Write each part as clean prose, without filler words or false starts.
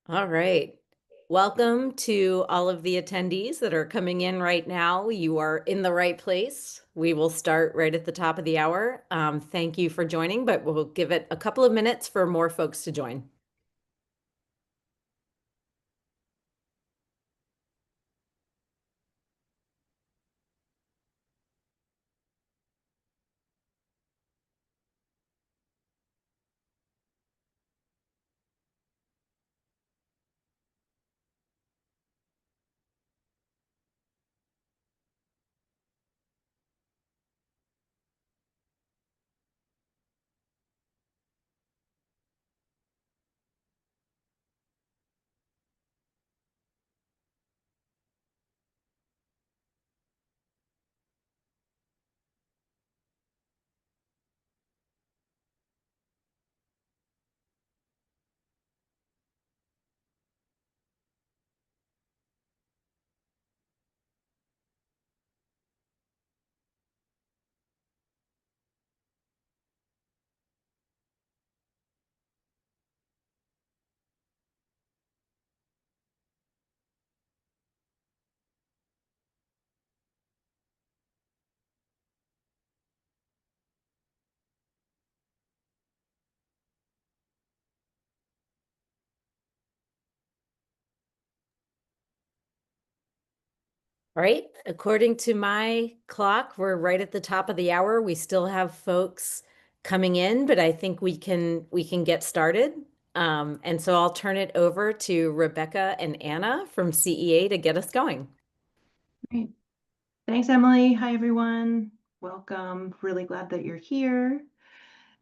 All right. Welcome to all of the attendees that are coming in right now. You are in the right place. We will start right at the top of the hour. Thank you for joining, but we'll give it a couple of minutes for more folks to join. All right. According to my clock, we're right at the top of the hour. We still have folks coming in, but I think we can get started. And so I'll turn it over to Rebecca and Anna from CEA to get us going. Great. Thanks, Emily. Hi, everyone. Welcome. Really glad that you're here.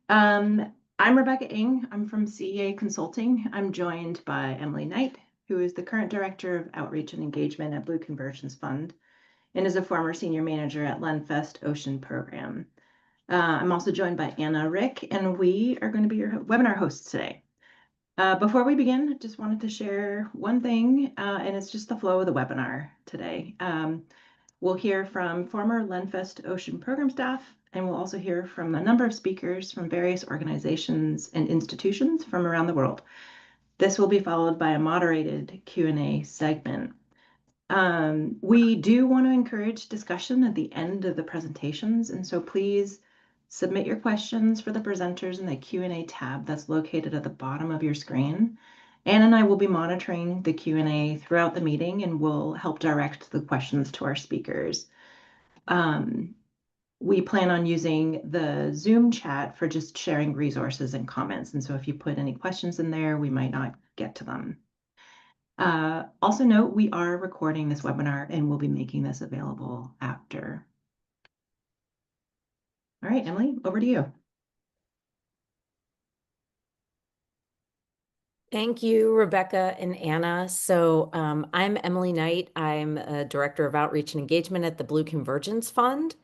I'm Rebecca Ng. I'm from CEA Consulting. I'm joined by Emily Knight, who is the current Director of Outreach and Engagement at Blue Convergence Fund and is a former Senior Manager at Lenfest Ocean Program. I'm also joined by Anna Rick, and we are going to be your webinar hosts today. Before we begin, I just wanted to share one thing, and it's just the flow of the webinar today. We'll hear from former Lenfest Ocean Program staff, and we'll also hear from a number of speakers from various organizations and institutions from around the world. This will be followed by a moderated Q&A segment. We do want to encourage discussion at the end of the presentations, and so please submit your questions for the presenters in the Q&A tab that's located at the bottom of your screen. Anne and I will be monitoring the Q&A throughout the meeting and will help direct the questions to our speakers. We plan on using the Zoom chat for just sharing resources and comments. And so if you put any questions in there, we might not get to them. Also note, we are recording this webinar and we'll be making this available after. All right, Emily, over to you. Thank you, Rebecca and Anna. So I'm Emily Knight. I'm a Director of Outreach and Engagement at the Blue Convergence Fund.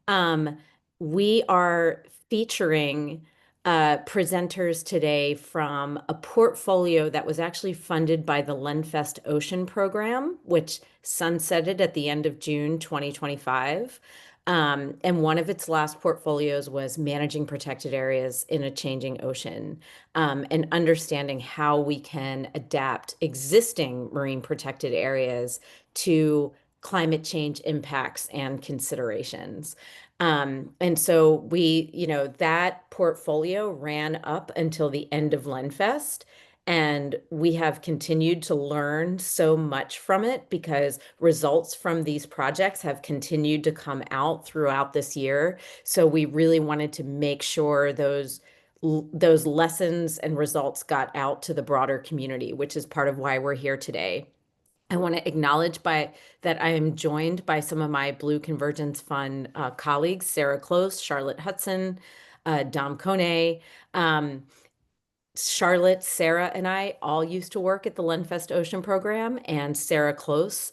Um, we are featuring presenters today from a portfolio that was actually funded by the Lenfest Ocean Program, which sunsetted at the end of June 2025. And one of its last portfolios was managing protected areas in a changing ocean, and understanding how we can adapt existing marine protected areas to climate change impacts and considerations. And so that portfolio ran up until the end of Lenfest. And we have continued to learn so much from it because results from these projects have continued to come out throughout this year. So we really wanted to make sure those lessons and results got out to the broader community, which is part of why we're here today. I want to acknowledge that I am joined by some of my Blue Convergence Fund colleagues, Sarah Close, Charlotte Hudson, Dom Kone. Charlotte, Sarah, and I all used to work at the Lenfest Ocean Program, and Sarah Close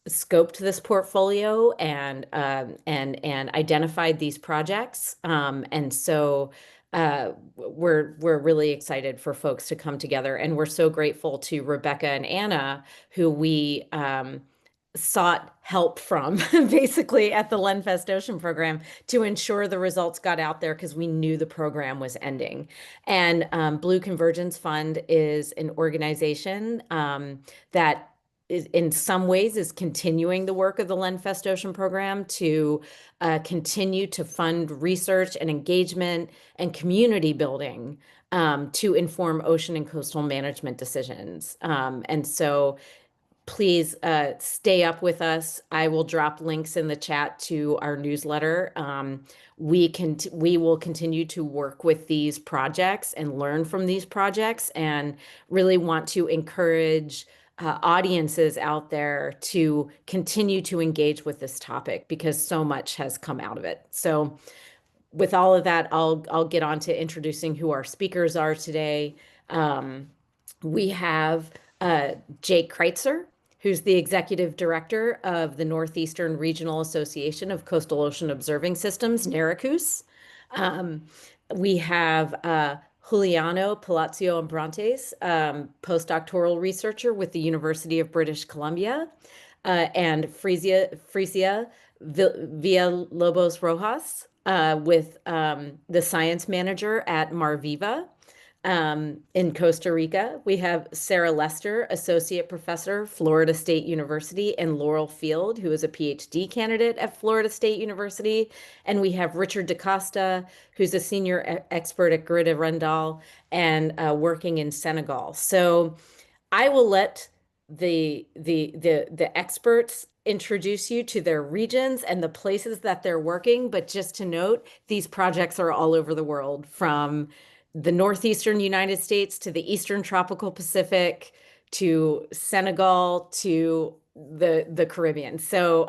scoped this portfolio and identified these projects. And so we're really excited for folks to come together, and we're so grateful to Rebecca and Anna, who we sought help from basically at the Lenfest Ocean program to ensure the results got out there because we knew the program was ending. And Blue Convergence Fund is an organization that is in some ways is continuing the work of the Lenfest Ocean program to continue to fund research and engagement and community building to inform ocean and coastal management decisions. And so please stay up with us. I will drop links in the chat to our newsletter. We will continue to work with these projects and learn from these projects, and really want to encourage audiences out there to continue to engage with this topic because so much has come out of it. So with all of that, I'll get on to introducing who our speakers are today. We have Jake Kreitzer, who's the executive director of the Northeastern Regional Association of Coastal Ocean Observing Systems, NERACOOS. We have Juliano Palacio Abrantes, postdoctoral researcher with the University of British Columbia, and Frisia Villalobos Rojas, with the science manager at Marviva. In Costa Rica, we have Sarah Lester, Associate Professor, Florida State University, and Laurel Field, who is a PhD candidate at Florida State University. And we have Richard DaCosta, who's a senior expert at Grida Rendal and working in Senegal. So I will let the experts introduce you to their regions and the places that they're working. But just to note, these projects are all over the world, from the Northeastern United States to the Eastern Tropical Pacific to Senegal to the Caribbean. So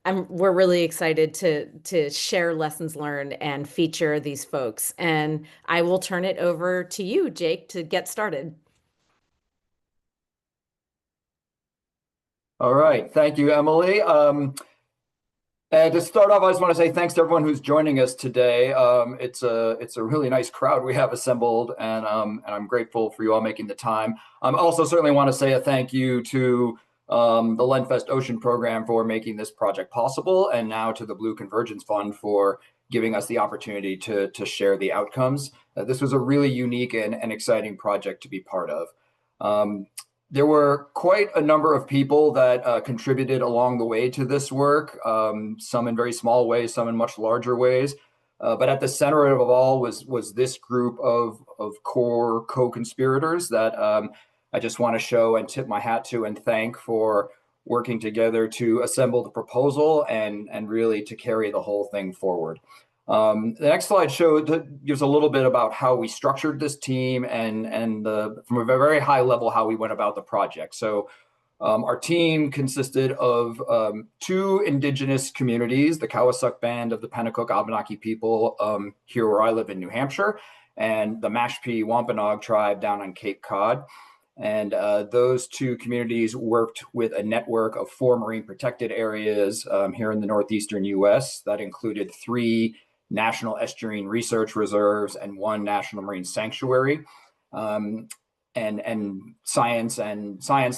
we're really excited to share lessons learned and feature these folks. And I will turn it over to you, Jake, to get started. All right. Thank you, Emily. And to start off, I just want to say thanks to everyone who's joining us today. It's a really nice crowd we have assembled, and I'm grateful for you all making the time. I also certainly want to say a thank you to the Lenfest Ocean Program for making this project possible, and now to the Blue Convergence Fund for giving us the opportunity to share the outcomes. This was a really unique and exciting project to be part of. There were quite a number of people that contributed along the way to this work, some in very small ways, some in much larger ways. But at the center of it all was this group of core co-conspirators that I just want to show and tip my hat to and thank for working together to assemble the proposal and really to carry the whole thing forward. The next slide gives a little bit about how we structured this team and from a very high level how we went about the project. So our team consisted of 2 indigenous communities, the Kawasuk Band of the Pennacook Abenaki people here where I live in New Hampshire, and the Mashpee Wampanoag tribe down on Cape Cod. And those 2 communities worked with a network of 4 marine protected areas here in the northeastern US that included 3 national estuarine research reserves and 1 national marine sanctuary. And science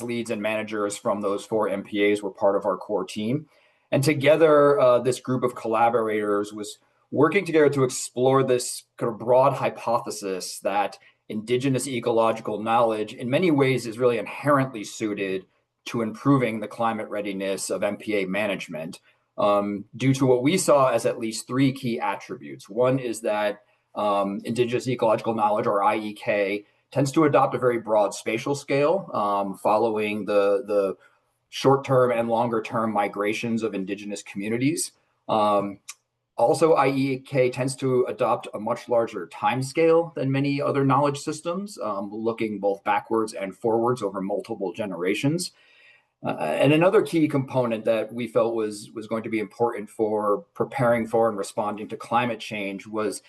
leads and managers from those 4 MPAs were part of our core team. And together, this group of collaborators was working together to explore this kind of broad hypothesis that indigenous ecological knowledge in many ways is really inherently suited to improving the climate readiness of MPA management. Due to what we saw as at least 3 key attributes. One is that indigenous ecological knowledge, or IEK, tends to adopt a very broad spatial scale, following the short-term and longer-term migrations of indigenous communities. Also, IEK tends to adopt a much larger time scale than many other knowledge systems, looking both backwards and forwards over multiple generations. And another key component that we felt was going to be important for preparing for and responding to climate change was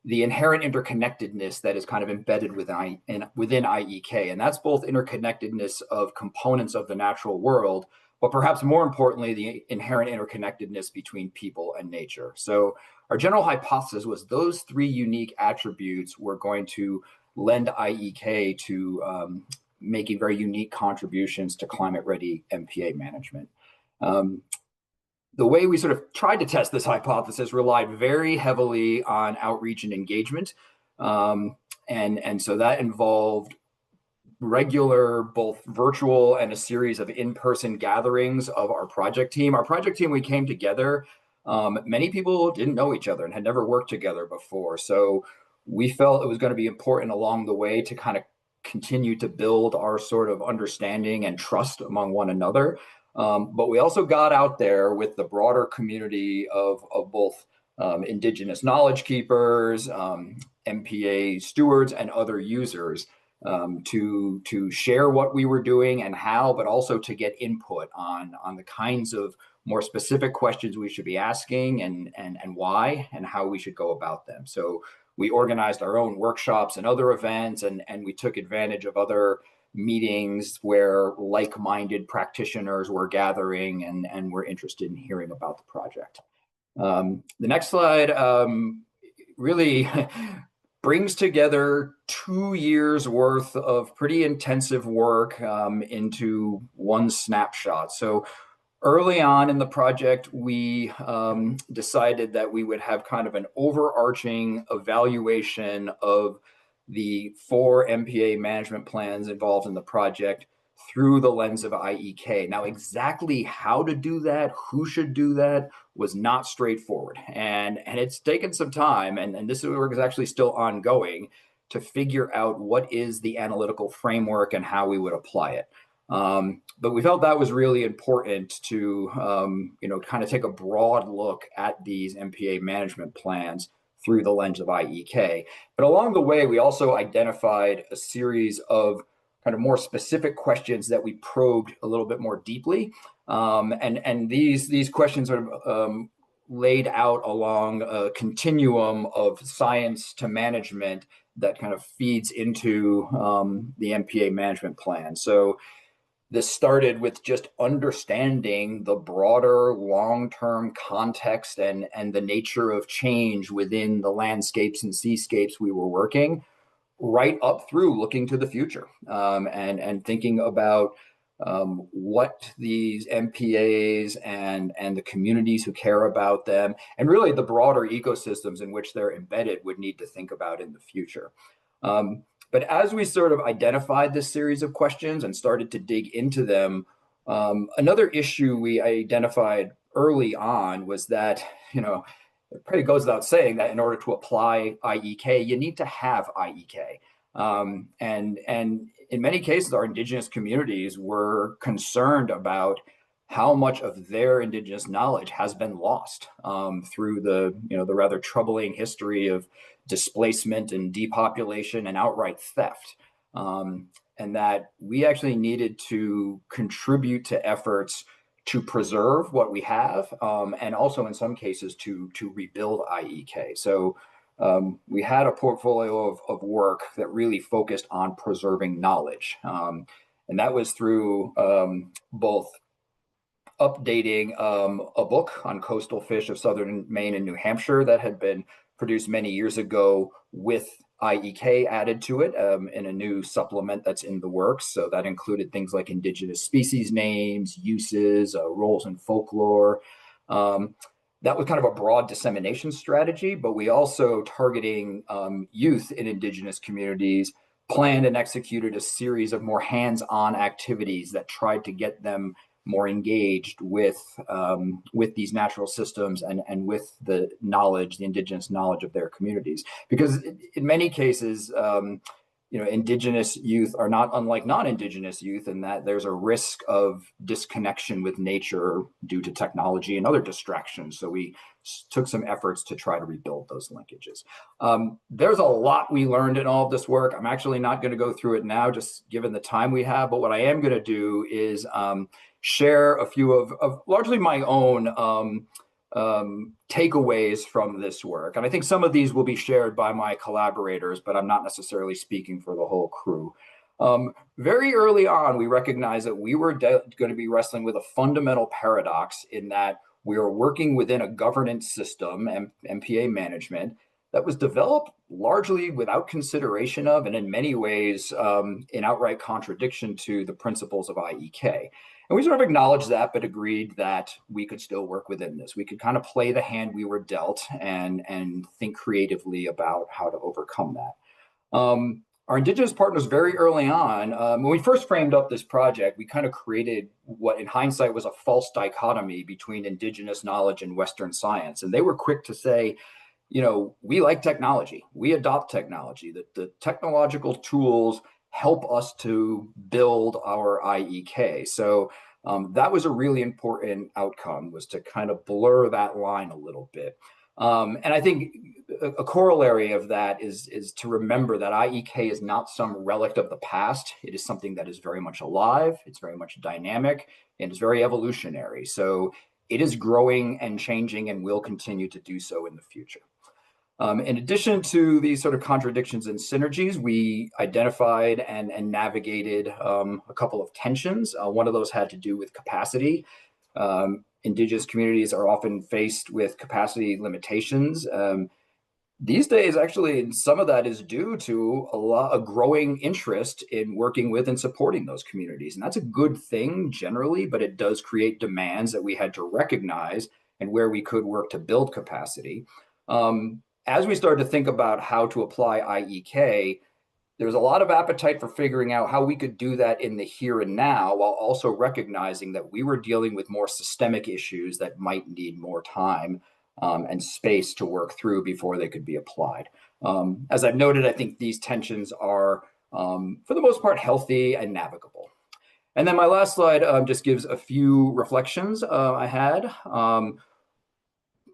the inherent interconnectedness that is kind of embedded within IEK. And that's both interconnectedness of components of the natural world, but perhaps more importantly, the inherent interconnectedness between people and nature. So our general hypothesis was those 3 unique attributes were going to lend IEK to making very unique contributions to climate-ready MPA management. The way we sort of tried to test this hypothesis relied very heavily on outreach and engagement. And so that involved regular, both virtual and a series of in-person gatherings of our project team. Our project team, we came together. Many people didn't know each other and had never worked together before. So we felt it was going to be important along the way to kind of continue to build our sort of understanding and trust among one another. But we also got out there with the broader community of both Indigenous knowledge keepers, MPA stewards, and other users to share what we were doing and how, but also to get input on the kinds of more specific questions we should be asking and why and how we should go about them. So we organized our own workshops and other events, and we took advantage of other meetings where like-minded practitioners were gathering and were interested in hearing about the project. The next slide really brings together 2 years worth of pretty intensive work into one snapshot. So early on in the project, we decided that we would have kind of an overarching evaluation of the 4 MPA management plans involved in the project through the lens of IEK. Now, exactly how to do that, who should do that, was not straightforward. And it's taken some time, and this work is actually still ongoing, to figure out what is the analytical framework and how we would apply it. But we felt that was really important to, kind of take a broad look at these MPA management plans through the lens of IEK. But along the way, we also identified a series of kind of more specific questions that we probed a little bit more deeply. And these questions are laid out along a continuum of science to management that kind of feeds into the MPA management plan. So this started with just understanding the broader long-term context and the nature of change within the landscapes and seascapes we were working, right up through looking to the future and thinking about what these MPAs and the communities who care about them, and really the broader ecosystems in which they're embedded, would need to think about in the future. But as we sort of identified this series of questions and started to dig into them, another issue we identified early on was that, it pretty goes without saying that in order to apply IEK, you need to have IEK. And in many cases, our Indigenous communities were concerned about how much of their Indigenous knowledge has been lost through the rather troubling history of displacement and depopulation and outright theft. And that we actually needed to contribute to efforts to preserve what we have, and also in some cases to rebuild IEK. So we had a portfolio of work that really focused on preserving knowledge. And that was through both updating a book on coastal fish of southern Maine and New Hampshire that had been produced many years ago with IEK added to it in a new supplement that's in the works. So that included things like Indigenous species names, uses, roles in folklore. That was kind of a broad dissemination strategy, but we also, targeting youth in Indigenous communities, planned and executed a series of more hands-on activities that tried to get them more engaged with these natural systems and with the knowledge, the Indigenous knowledge of their communities. Because in many cases, Indigenous youth are not unlike non-Indigenous youth in that there's a risk of disconnection with nature due to technology and other distractions. So we took some efforts to try to rebuild those linkages. There's a lot we learned in all of this work. I'm actually not going to go through it now, just given the time we have. But what I am going to do is share a few of largely my own takeaways from this work. And I think some of these will be shared by my collaborators, but I'm not necessarily speaking for the whole crew. Very early on, we recognized that we were going to be wrestling with a fundamental paradox in that we are working within a governance system, MPA management, that was developed largely without consideration of, and in many ways, in outright contradiction to the principles of IEK. And we sort of acknowledged that, but agreed that we could still work within this. We could kind of play the hand we were dealt and think creatively about how to overcome that. Our Indigenous partners very early on, when we first framed up this project, we kind of created what in hindsight was a false dichotomy between Indigenous knowledge and Western science. And they were quick to say, you know, we like technology, we adopt technology, that the technological tools help us to build our IEK. So that was a really important outcome, was to kind of blur that line a little bit. And I think a corollary of that is to remember that IEK is not some relic of the past. It is something that is very much alive, it's very much dynamic, and it's very evolutionary. So it is growing and changing and will continue to do so in the future. In addition to these sort of contradictions and synergies, we identified and navigated a couple of tensions. One of those had to do with capacity. Indigenous communities are often faced with capacity limitations. These days, actually, some of that is due to a growing interest in working with and supporting those communities. And that's a good thing generally, but it does create demands that we had to recognize and where we could work to build capacity. As we started to think about how to apply IEK, there's a lot of appetite for figuring out how we could do that in the here and now, while also recognizing that we were dealing with more systemic issues that might need more time and space to work through before they could be applied. As I've noted, I think these tensions are, for the most part, healthy and navigable. And then my last slide just gives a few reflections I had.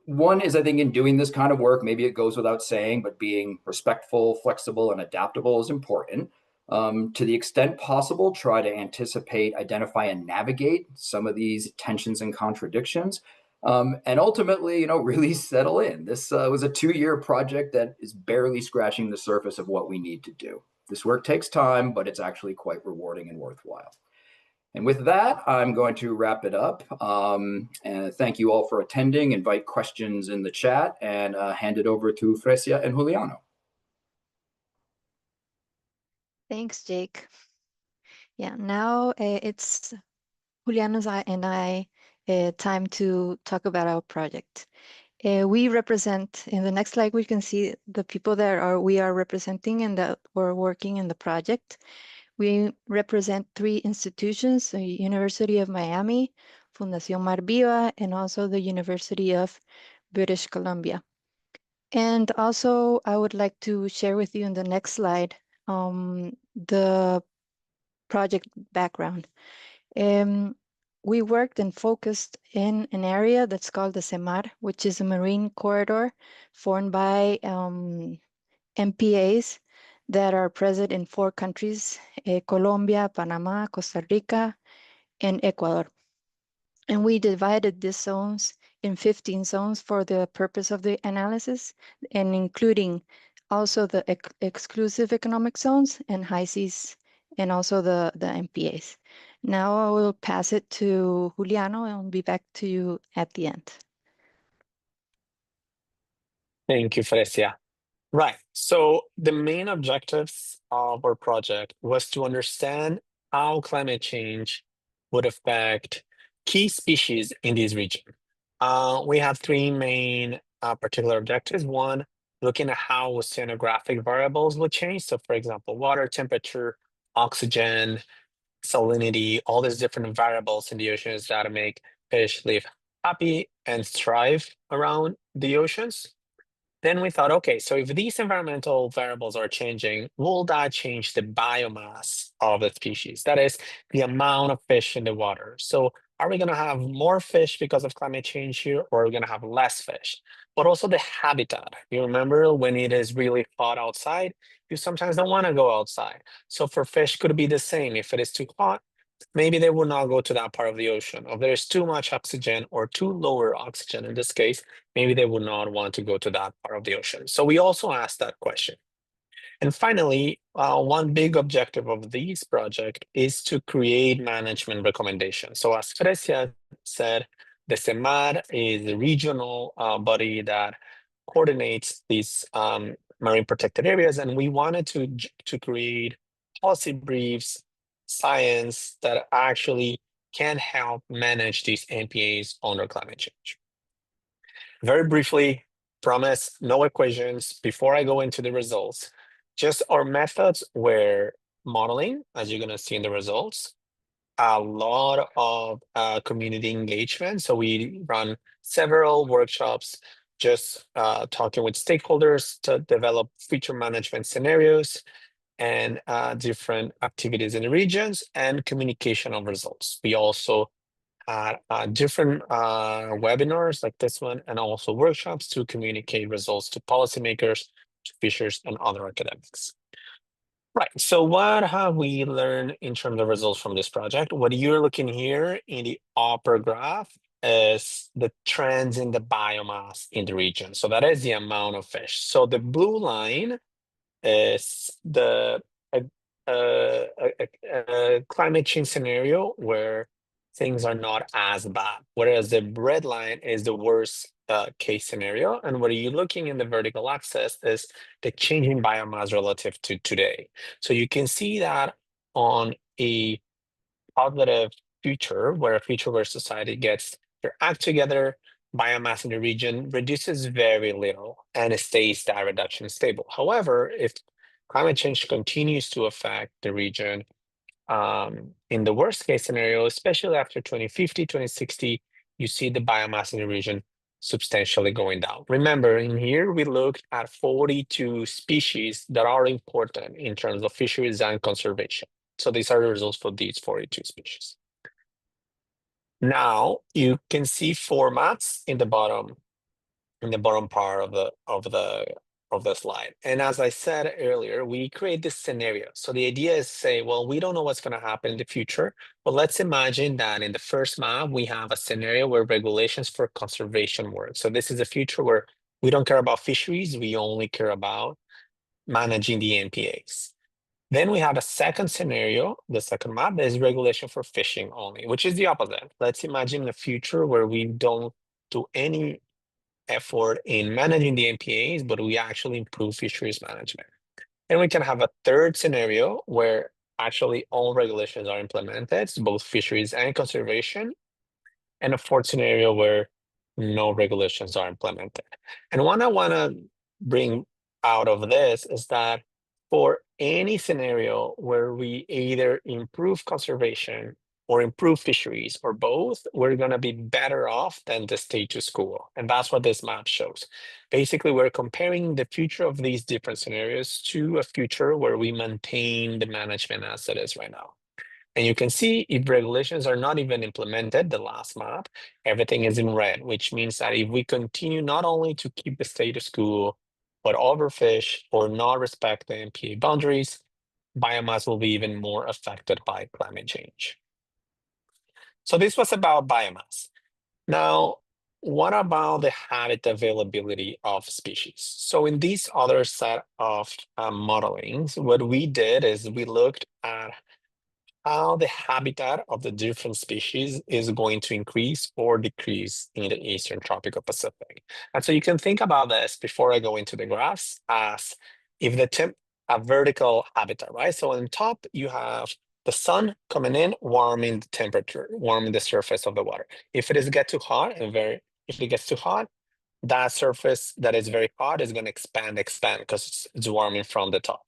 One is, I think, in doing this kind of work, maybe it goes without saying, but being respectful, flexible, and adaptable is important. To the extent possible, try to anticipate, identify, and navigate some of these tensions and contradictions. And ultimately, you know, really settle in. This was a 2-year project that is barely scratching the surface of what we need to do. This work takes time, but it's actually quite rewarding and worthwhile. And with that, I'm going to wrap it up. And thank you all for attending. Invite questions in the chat and hand it over to Fresia and Juliano. Thanks, Jake. Yeah, now it's Juliano's and I time to talk about our project. We represent, in the next slide, we can see the people that we are representing and that were working in the project. We represent 3 institutions, the University of Miami, Fundación Mar Viva, and also the University of British Columbia. And also, I would like to share with you in the next slide the project background. We worked and focused in an area that's called the CEMAR, which is a marine corridor formed by MPAs that are present in 4 countries, Colombia, Panama, Costa Rica, and Ecuador. And we divided these zones in 15 zones for the purpose of the analysis, and including also the exclusive economic zones and high seas, and also the MPAs. Now I will pass it to Juliano and I'll be back to you at the end. Thank you, Fresia. Right. So the main objectives of our project was to understand how climate change would affect key species in this region. We have 3 main particular objectives. One, looking at how oceanographic variables will change. So for example, water temperature, oxygen, salinity, all these different variables in the oceans that make fish live happy and thrive around the oceans. Then we thought, okay, so if these environmental variables are changing, will that change the biomass of the species? That is, the amount of fish in the water. So are we going to have more fish because of climate change here, or are we going to have less fish? But also the habitat. You remember when it is really hot outside, you sometimes don't want to go outside. So for fish, could it be the same? If it is too hot, maybe they will not go to that part of the ocean. If there's too much oxygen or too lower oxygen in this case, maybe they would not want to go to that part of the ocean. So we also asked that question. And finally, one big objective of this project is to create management recommendations. So as Fresia said, the CEMAR is a regional body that coordinates these marine protected areas, and we wanted to create policy briefs, science that actually can help manage these MPAs under climate change. Very briefly, promise no equations before I go into the results. Just our methods were modeling, as you're going to see in the results, a lot of community engagement. So we run several workshops, just talking with stakeholders to develop feature management scenarios and different activities in the regions and communication of results. We also had different webinars like this one and also workshops to communicate results to policymakers, to fishers, and other academics. Right, so what have we learned in terms of results from this project? What you're looking here in the upper graph is the trends in the biomass in the region. So that is the amount of fish. So the blue line is the climate change scenario where things are not as bad, whereas the red line is the worst case scenario. And what you're looking in the vertical axis is the changing biomass relative to today. So you can see that on a positive future where society gets their act together, biomass in the region reduces very little and it stays that reduction stable. However, if climate change continues to affect the region, in the worst case scenario, especially after 2050, 2060, you see the biomass in the region substantially going down. Remember, in here, we looked at 42 species that are important in terms of fisheries and conservation. So these are the results for these 42 species. Now you can see formats in the bottom part of the slide. And as I said earlier, we create this scenario. So the idea is say, well, we don't know what's going to happen in the future, but let's imagine that in the first map, we have a scenario where regulations for conservation work. So this is a future where we don't care about fisheries, we only care about managing the MPAs. Then we have a second scenario, the second map, that is regulation for fishing only, which is the opposite. Let's imagine a future where we don't do any effort in managing the MPAs, but we actually improve fisheries management. And we can have a third scenario where actually all regulations are implemented, both fisheries and conservation, and a fourth scenario where no regulations are implemented. And what I want to bring out of this is that for any scenario where we either improve conservation or improve fisheries or both, we're going to be better off than the status quo. And that's what this map shows. Basically, we're comparing the future of these different scenarios to a future where we maintain the management as it is right now. And you can see if regulations are not even implemented, the last map, everything is in red, which means that if we continue not only to keep the status quo, but overfish or not respect the MPA boundaries, biomass will be even more affected by climate change. So this was about biomass. Now, what about the habitat availability of species? So in this other set of modelings, what we did is we looked at how the habitat of the different species is going to increase or decrease in the Eastern Tropical Pacific. And so you can think about this before I go into the graphs as if a vertical habitat, right? So on top, you have the sun coming in, warming the temperature, warming the surface of the water. If it gets too hot, that surface that is very hot is going to expand because it's warming from the top.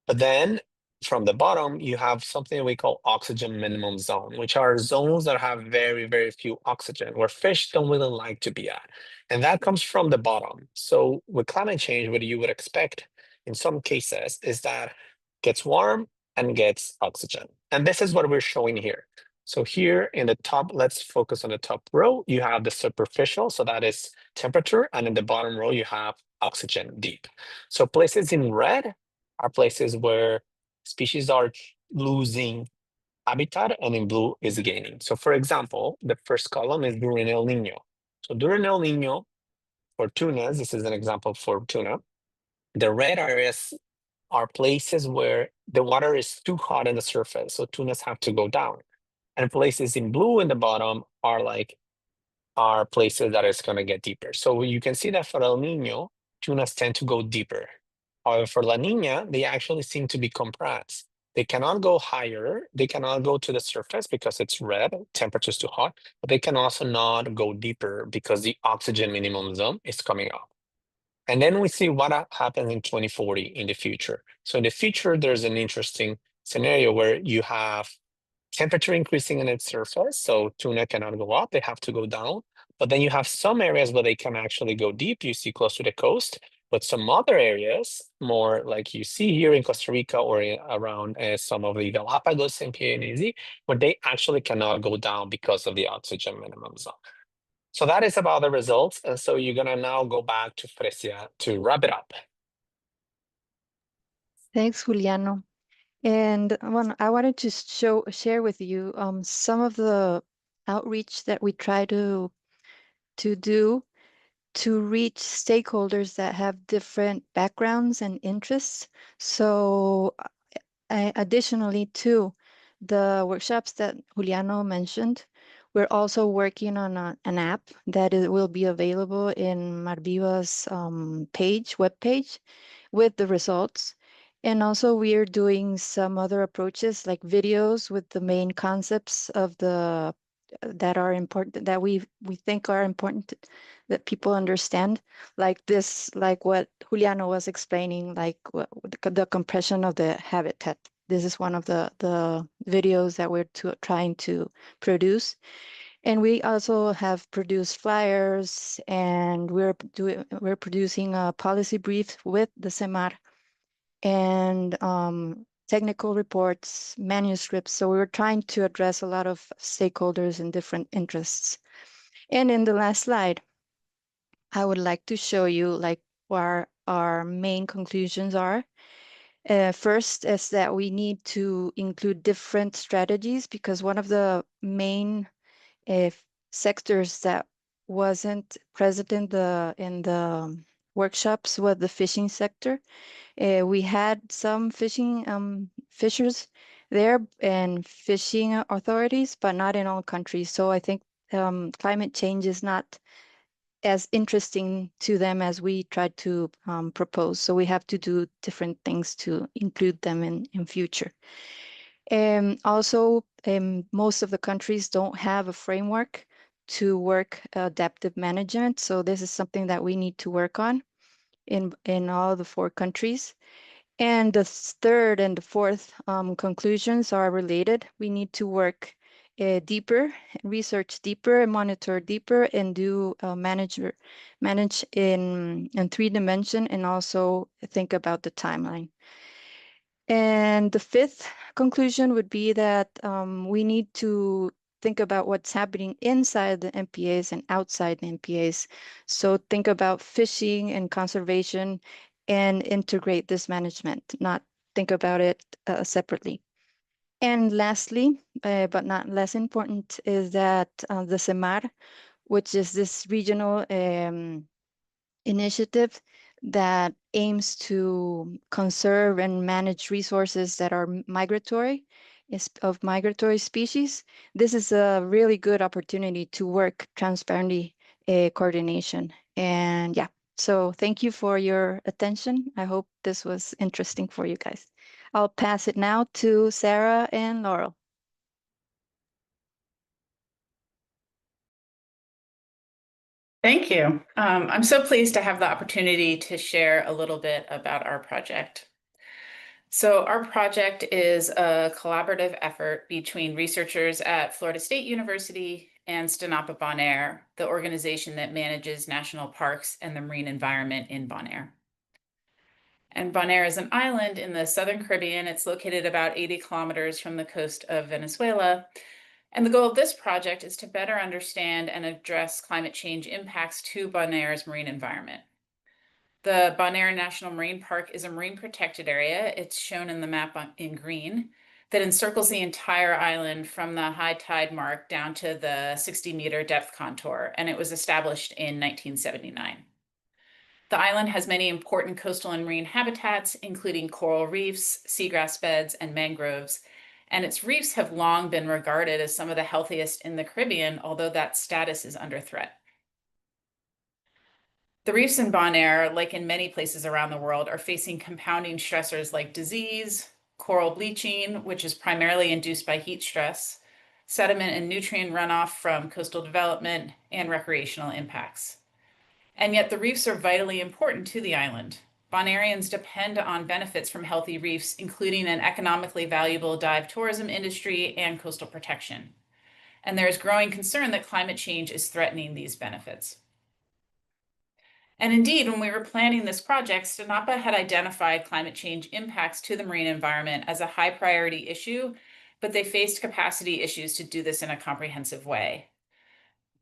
But then from the bottom, you have something we call oxygen minimum zone, which are zones that have very, very few oxygen, where fish don't really like to be at. And that comes from the bottom. So with climate change, what you would expect in some cases is that it gets warm and gets oxygen. And this is what we're showing here. So here in the top, let's focus on the top row. You have the superficial, so that is temperature. And in the bottom row, you have oxygen deep. So places in red are places where species are losing habitat and in blue is gaining. So for example, the first column is during El Nino. So during El Nino, for tunas, this is an example for tuna, the red areas are places where the water is too hot in the surface, so tunas have to go down. And places in blue in the bottom are places that is going to get deeper. So you can see that for El Nino, tunas tend to go deeper. However, for La Nina, they actually seem to be compressed. They cannot go higher. They cannot go to the surface because it's red, temperature is too hot, but they can also not go deeper because the oxygen minimum zone is coming up. And then we see what happens in 2040 in the future. So in the future, there's an interesting scenario where you have temperature increasing in its surface. So tuna cannot go up, they have to go down. But then you have some areas where they can actually go deep, you see close to the coast. But some other areas, more like you see here in Costa Rica or around some of the Galapagos and PNZ, where they actually cannot go down because of the oxygen minimum zone. So that is about the results. And so you're gonna now go back to Fresia to wrap it up. Thanks, Juliano. And I wanted to share with you some of the outreach that we try to do to reach stakeholders that have different backgrounds and interests. So additionally to the workshops that Juliano mentioned, we're also working on an app that will be available in Marviva's webpage with the results. And also we are doing some other approaches like videos with the main concepts of the that are important, that we think are important that people understand, like this, like what Juliano was explaining, like the compression of the habitat. This is one of the videos that we're trying to produce. And we also have produced flyers, and we're producing a policy brief with the SEMAR, and technical reports, manuscripts. So we're trying to address a lot of stakeholders and different interests. And in the last slide, I would like to show you like what our main conclusions are. First is that we need to include different strategies, because one of the main sectors that wasn't present in the workshops was the fishing sector. We had some fishers there and fishing authorities, but not in all countries. So I think climate change is not as interesting to them as we tried to propose. So we have to do different things to include them in future. Also, most of the countries don't have a framework to work adaptive management. So this is something that we need to work on in all the 4 countries. And the third and the fourth conclusions are related. We need to work deeper, research deeper, and monitor deeper, and do manage in 3 dimension, and also think about the timeline. And the fifth conclusion would be that we need to think about what's happening inside the MPAs and outside the MPAs. So think about fishing and conservation and integrate this management, not think about it separately. And lastly, but not less important, is that the SEMAR, which is this regional initiative that aims to conserve and manage resources that are migratory, of migratory species. This is a really good opportunity to work transparently coordination. And yeah, so thank you for your attention. I hope this was interesting for you guys. I'll pass it now to Sarah and Laurel. Thank you. I'm so pleased to have the opportunity to share a little bit about our project. So our project is a collaborative effort between researchers at Florida State University and Stanapa Bonaire, the organization that manages national parks and the marine environment in Bonaire. And Bonaire is an island in the Southern Caribbean. It's located about 80 kilometers from the coast of Venezuela. And the goal of this project is to better understand and address climate change impacts to Bonaire's marine environment. The Bonaire National Marine Park is a marine protected area. It's shown in the map in green, that encircles the entire island from the high tide mark down to the 60-meter depth contour, and it was established in 1979. The island has many important coastal and marine habitats, including coral reefs, seagrass beds, and mangroves, and its reefs have long been regarded as some of the healthiest in the Caribbean, although that status is under threat. The reefs in Bonaire, like in many places around the world, are facing compounding stressors like disease, coral bleaching, which is primarily induced by heat stress, sediment and nutrient runoff from coastal development, and recreational impacts. And yet the reefs are vitally important to the island. Bonaireans depend on benefits from healthy reefs, including an economically valuable dive tourism industry and coastal protection. And there is growing concern that climate change is threatening these benefits. And indeed, when we were planning this project, Stanapa had identified climate change impacts to the marine environment as a high priority issue, but they faced capacity issues to do this in a comprehensive way.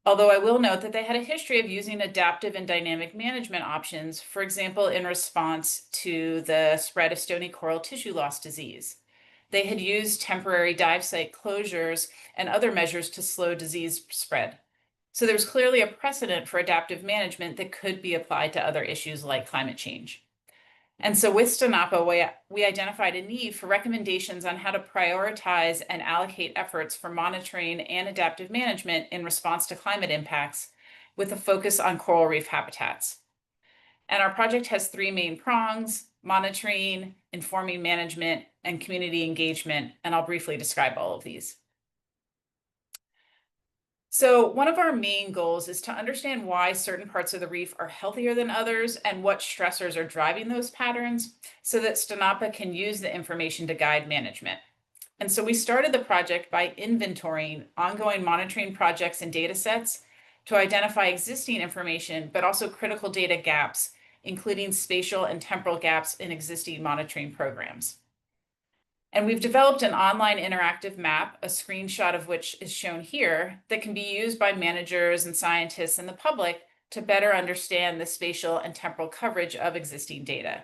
Although I will note that they had a history of using adaptive and dynamic management options, for example, in response to the spread of stony coral tissue loss disease. They had used temporary dive site closures and other measures to slow disease spread. So there's clearly a precedent for adaptive management that could be applied to other issues like climate change. And so with Stanapa, we identified a need for recommendations on how to prioritize and allocate efforts for monitoring and adaptive management in response to climate impacts, with a focus on coral reef habitats. And our project has three main prongs: monitoring, informing management, and community engagement. And I'll briefly describe all of these. So one of our main goals is to understand why certain parts of the reef are healthier than others and what stressors are driving those patterns, so that Stanapa can use the information to guide management. And so we started the project by inventorying ongoing monitoring projects and data sets to identify existing information, but also critical data gaps, including spatial and temporal gaps in existing monitoring programs. And we've developed an online interactive map, a screenshot of which is shown here, that can be used by managers and scientists and the public to better understand the spatial and temporal coverage of existing data.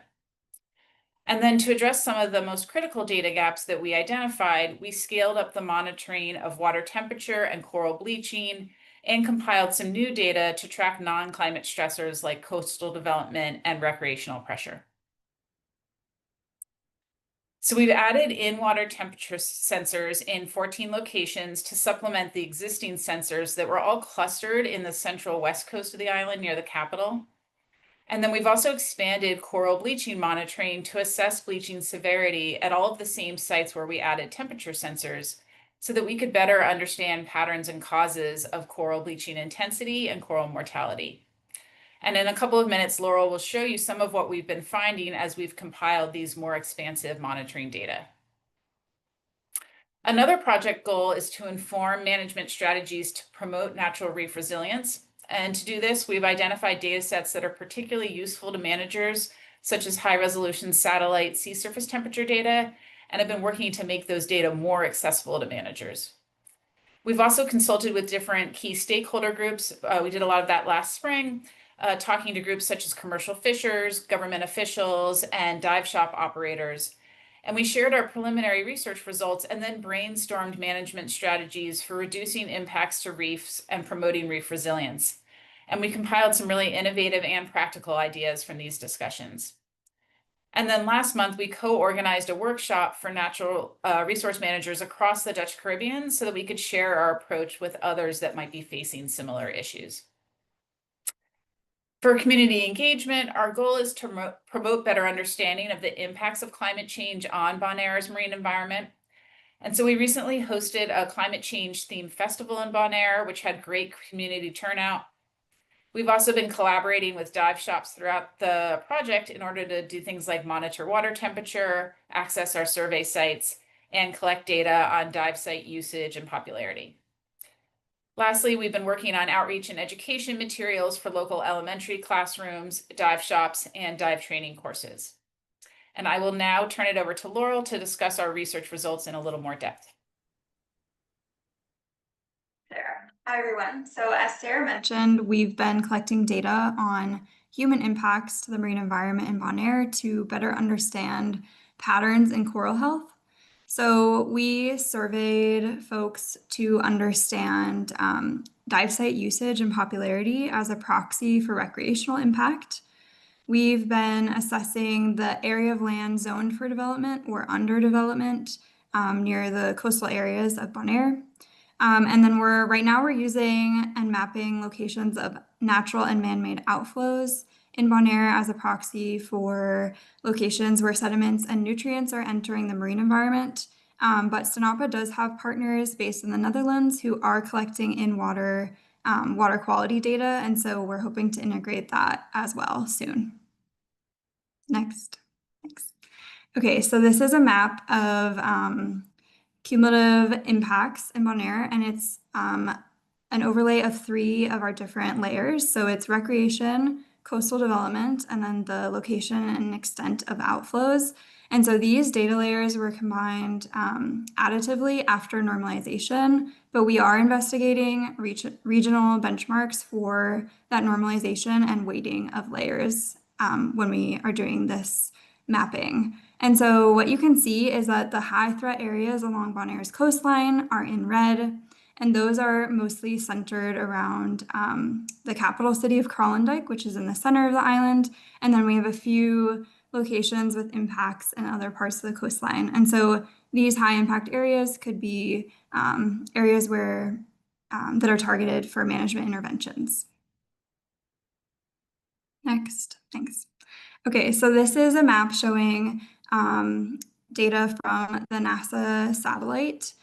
And then to address some of the most critical data gaps that we identified, we scaled up the monitoring of water temperature and coral bleaching and compiled some new data to track non-climate stressors like coastal development and recreational pressure. So we've added in-water temperature sensors in 14 locations to supplement the existing sensors that were all clustered in the central west coast of the island near the capital. And then we've also expanded coral bleaching monitoring to assess bleaching severity at all of the same sites where we added temperature sensors, so that we could better understand patterns and causes of coral bleaching intensity and coral mortality. And in a couple of minutes, Laurel will show you some of what we've been finding as we've compiled these more expansive monitoring data. Another project goal is to inform management strategies to promote natural reef resilience. And to do this, we've identified data sets that are particularly useful to managers, such as high-resolution satellite sea surface temperature data, and have been working to make those data more accessible to managers. We've also consulted with different key stakeholder groups. We did a lot of that last spring, talking to groups such as commercial fishers, government officials, and dive shop operators. And we shared our preliminary research results and then brainstormed management strategies for reducing impacts to reefs and promoting reef resilience. And we compiled some really innovative and practical ideas from these discussions. And then last month, we co-organized a workshop for natural resource managers across the Dutch Caribbean so that we could share our approach with others that might be facing similar issues. For community engagement, our goal is to promote better understanding of the impacts of climate change on Bonaire's marine environment. And so we recently hosted a climate change themed festival in Bonaire, which had great community turnout. We've also been collaborating with dive shops throughout the project in order to do things like monitor water temperature, access our survey sites, and collect data on dive site usage and popularity. Lastly, we've been working on outreach and education materials for local elementary classrooms, dive shops, and dive training courses. And I will now turn it over to Laurel to discuss our research results in a little more depth. Hi, everyone. So as Sarah mentioned, we've been collecting data on human impacts to the marine environment in Bonaire to better understand patterns in coral health. So we surveyed folks to understand dive site usage and popularity as a proxy for recreational impact. We've been assessing the area of land zoned for development or under development near the coastal areas of Bonaire. And then right now we're using and mapping locations of natural and man-made outflows in Bonaire as a proxy for locations where sediments and nutrients are entering the marine environment. But Stanapa does have partners based in the Netherlands who are collecting in-water water quality data, and so we're hoping to integrate that as well soon. Next. Thanks. Okay, so this is a map of cumulative impacts in Bonaire, and it's an overlay of 3 of our different layers. So it's recreation, coastal development, and then the location and extent of outflows. And so these data layers were combined additively after normalization, but we are investigating regional benchmarks for that normalization and weighting of layers when we are doing this mapping. And so what you can see is that the high threat areas along Bonaire's coastline are in red, and those are mostly centered around the capital city of Kralendijk, which is in the center of the island. And then we have a few locations with impacts in other parts of the coastline. And so these high impact areas could be areas where that are targeted for management interventions. Next, thanks. Okay, so this is a map showing data from the NASA satellite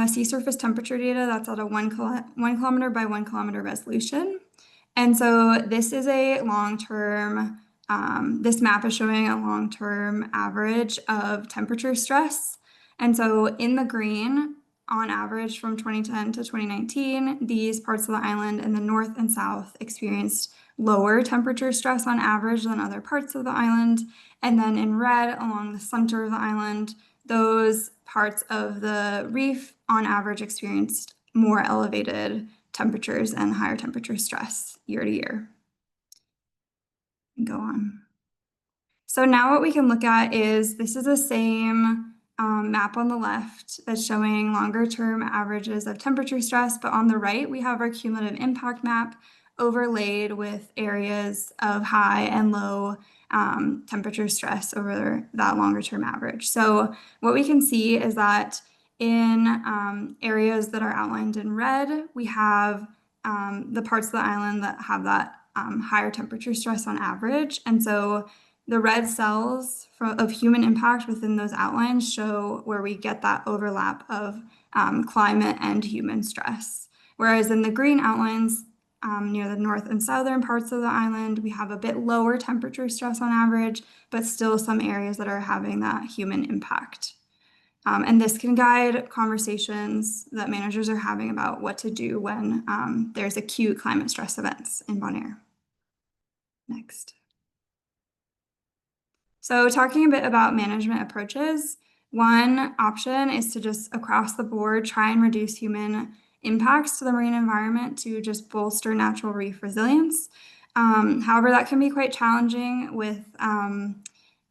sea surface temperature data that's at a 1 kilometer by 1 kilometer resolution. And so this is a long-term, this map is showing a long-term average of temperature stress. And so in the green, on average from 2010 to 2019, these parts of the island in the north and south experienced lower temperature stress on average than other parts of the island. And then in red along the center of the island, those parts of the reef on average experienced more elevated temperatures and higher temperature stress year to year. Go on. So now what we can look at is, this is the same map on the left that's showing longer term averages of temperature stress, but on the right we have our cumulative impact map overlaid with areas of high and low temperature stress over that longer term average. So what we can see is that in areas that are outlined in red, we have the parts of the island that have that higher temperature stress on average. And so the red cells of human impact within those outlines show where we get that overlap of climate and human stress. Whereas in the green outlines, near the north and southern parts of the island, we have a bit lower temperature stress on average, but still some areas that are having that human impact. And this can guide conversations that managers are having about what to do when there's acute climate stress events in Bonaire. Next. So talking a bit about management approaches, one option is to just across the board try and reduce human impacts to the marine environment to just bolster natural reef resilience. However, that can be quite challenging with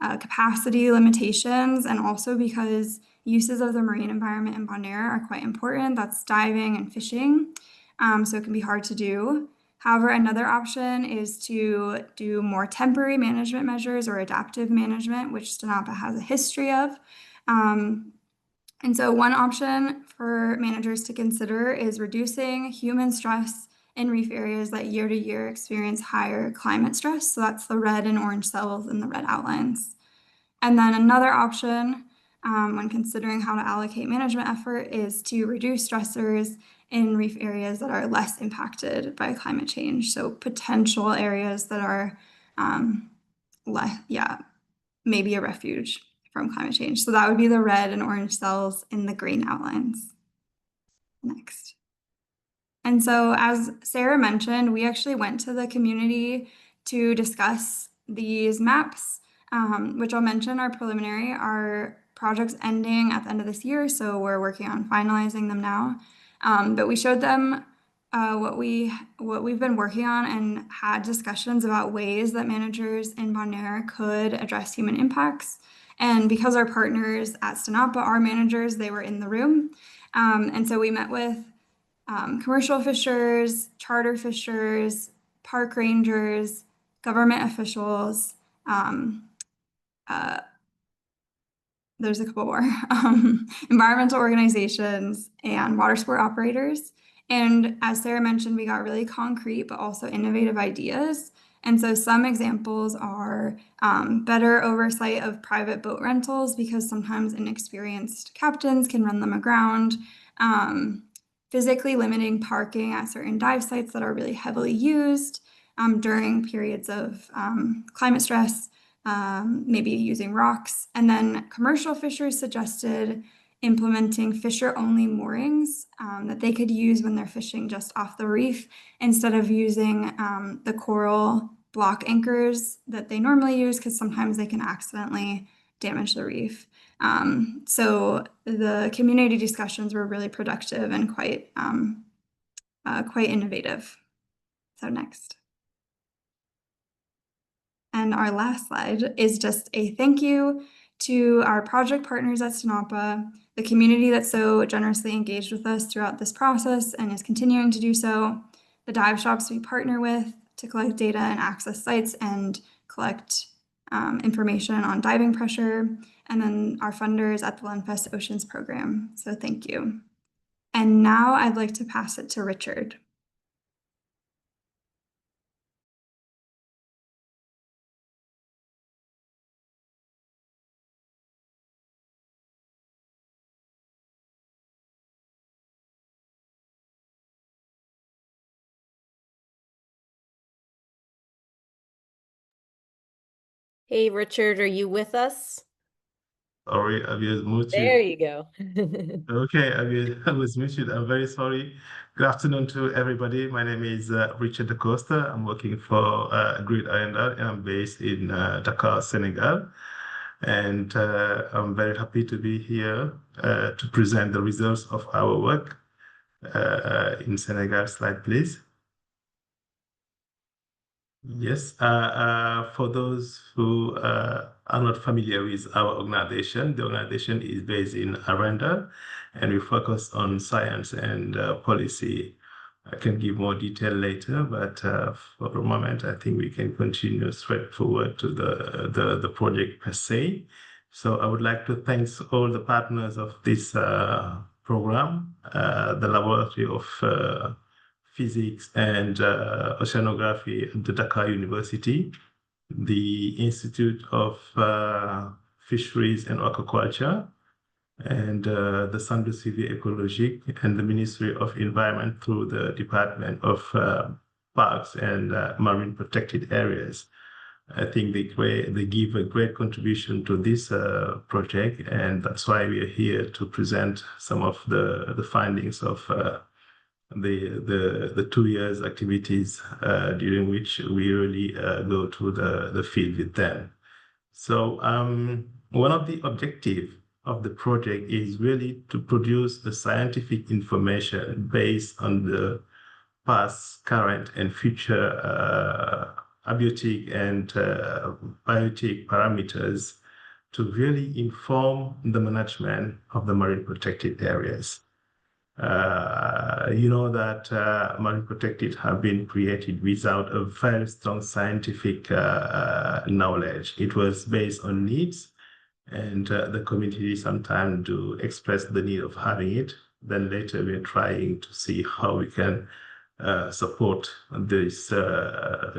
capacity limitations, and also because uses of the marine environment in Bonaire are quite important. That's diving and fishing, so it can be hard to do. However, another option is to do more temporary management measures or adaptive management, which Stanapa has a history of. And so one option for managers to consider is reducing human stress in reef areas that year to year experience higher climate stress. So that's the red and orange cells in the red outlines. And then another option when considering how to allocate management effort is to reduce stressors in reef areas that are less impacted by climate change. So potential areas that are maybe a refuge from climate change. So that would be the red and orange cells in the green outlines. Next. And so as Sarah mentioned, we actually went to the community to discuss these maps, which I'll mention are preliminary. Our project's ending at the end of this year, so we're working on finalizing them now. But we showed them what we've been working on and had discussions about ways that managers in Bonaire could address human impacts. And because our partners at Stanapa are managers, they were in the room. And so we met with commercial fishers, charter fishers, park rangers, government officials. There's a couple more, environmental organizations and water sport operators. And as Sarah mentioned, we got really concrete, but also innovative ideas And so some examples are better oversight of private boat rentals, because sometimes inexperienced captains can run them aground, physically limiting parking at certain dive sites that are really heavily used during periods of climate stress, maybe using rocks. And then commercial fishers suggested implementing fisher-only moorings that they could use when they're fishing just off the reef, instead of using the coral block anchors that they normally use, because sometimes they can accidentally damage the reef. So the community discussions were really productive and quite innovative. So next. And our last slide is just a thank you to our project partners at Sinapa, the community that's so generously engaged with us throughout this process and is continuing to do so, the dive shops we partner with to collect data and access sites and collect information on diving pressure, and then our funders at the Lenfest Oceans program. So thank you. And now I'd like to pass it to Richard. Hey, Richard, are you with us? Sorry, I was muted. There you go. Okay, I was muted. I'm very sorry. Good afternoon to everybody. My name is Richard Acosta. I'm working for Great Islander, and I'm based in Dakar, Senegal. And I'm very happy to be here to present the results of our work in Senegal. Slide, please. Yes, for those who are not familiar with our organization, the organization is based in Aranda, and we focus on science and policy. I can give more detail later, but for the moment, I think we can continue straight forward to the project per se. So I would like to thank all the partners of this program, the Laboratory of Physics and Oceanography at the Dakar University, the Institute of Fisheries and Aquaculture, and the Centre Civil Écologique, and the Ministry of Environment through the Department of Parks and Marine Protected Areas. I think they give a great contribution to this project, and that's why we are here to present some of the findings of the 2 years activities during which we really go to the field with them. So one of the objectives of the project is really to produce the scientific information based on the past, current, and future abiotic and biotic parameters to really inform the management of the marine protected areas. You know that marine protected have been created without a very strong scientific knowledge. It was based on needs, and the community sometimes do express the need of having it. Then later we're trying to see how we can support this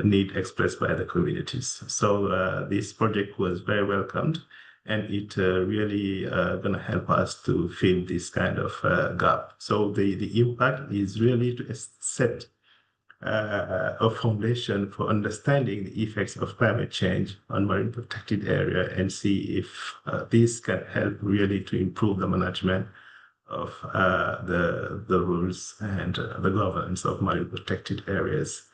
need expressed by the communities. So this project was very welcomed, and it really going to help us to fill this kind of gap. So the impact is really to set a foundation for understanding the effects of climate change on marine protected area, and see if this can help really to improve the management of the rules and the governance of marine protected areas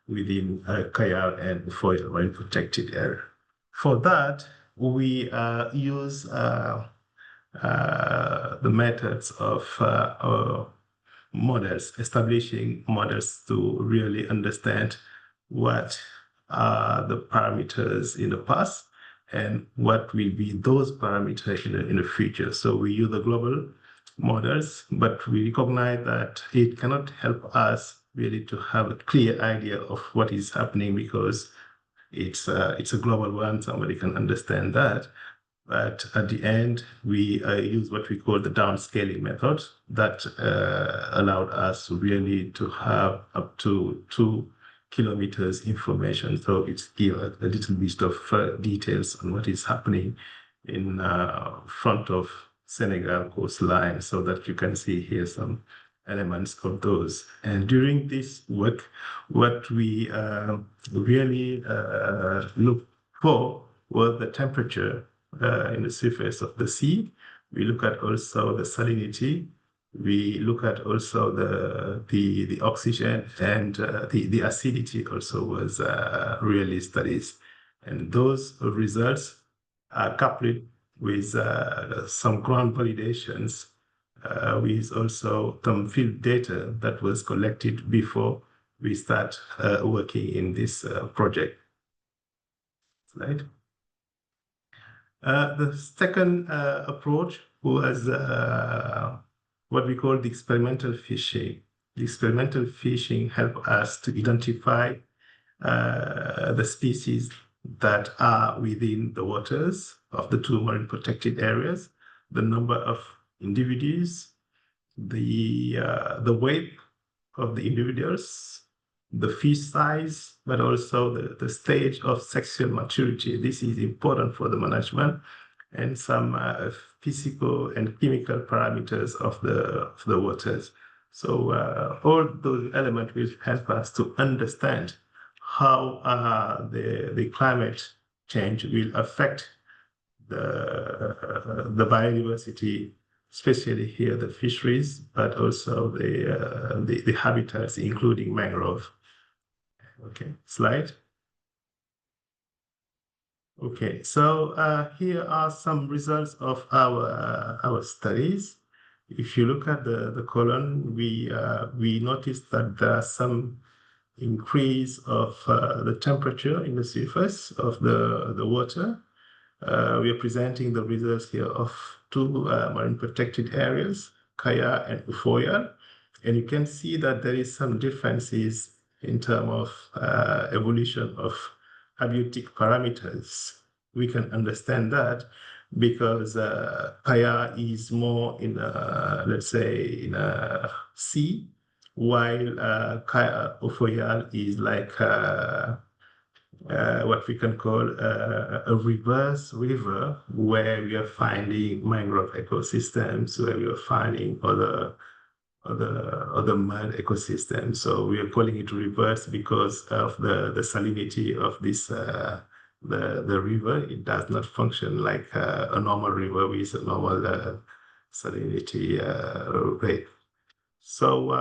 within Kayar and Foyle marine protected area. For that, we use the methods of models, establishing models to really understand what are the parameters in the past and what will be those parameters in the future. So we use the global models, but we recognize that it cannot help us really to have a clear idea of what is happening, because it's a global one, somebody can understand that. But at the end, we use what we call the downscaling method that allowed us really to have up to kilometers information. So it's give a little bit of details on what is happening in front of Senegal coastline, so that you can see here some elements of those. And during this work, what we really look for was the temperature in the surface of the sea. We look at also the salinity. We look at also the oxygen, and the acidity also was really studied. And those results are coupled with some ground validations, with also some field data that was collected before we start working in this project. Slide. The second approach was what we call the experimental fishing. The experimental fishing helped us to identify the species that are within the waters of the two marine protected areas, the number of individuals, the weight of the individuals, the fish size, but also the stage of sexual maturity. This is important for the management, and some physical and chemical parameters of the waters. So all those elements will help us to understand how the climate change will affect the biodiversity, especially here the fisheries, but also the habitats, including mangrove. Okay, slide. Okay, so here are some results of our studies. If you look at the column, we noticed that there are some increase of the temperature in the surface of the water. We are presenting the results here of two marine protected areas, Kaya and Ufoya, and you can see that there is some differences in terms of evolution of abiotic parameters. We can understand that because Kaya is more in let's say in a sea, while Kaya Ufoya is like what we can call a reverse river, where we are finding mangrove ecosystems, where we are finding other mud ecosystems. So we are calling it reverse because of the salinity of this the river. It does not function like a normal river with a normal salinity rate. So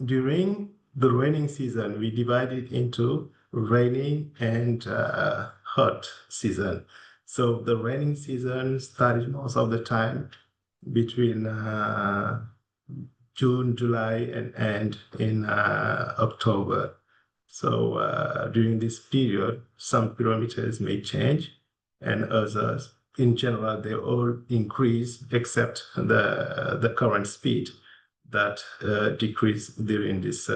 during the raining season, we divide it into rainy and hot season. So the raining season started most of the time between June, July, and end in October. So during this period, some parameters may change, and others, in general, they all increase except the current speed that decrease during this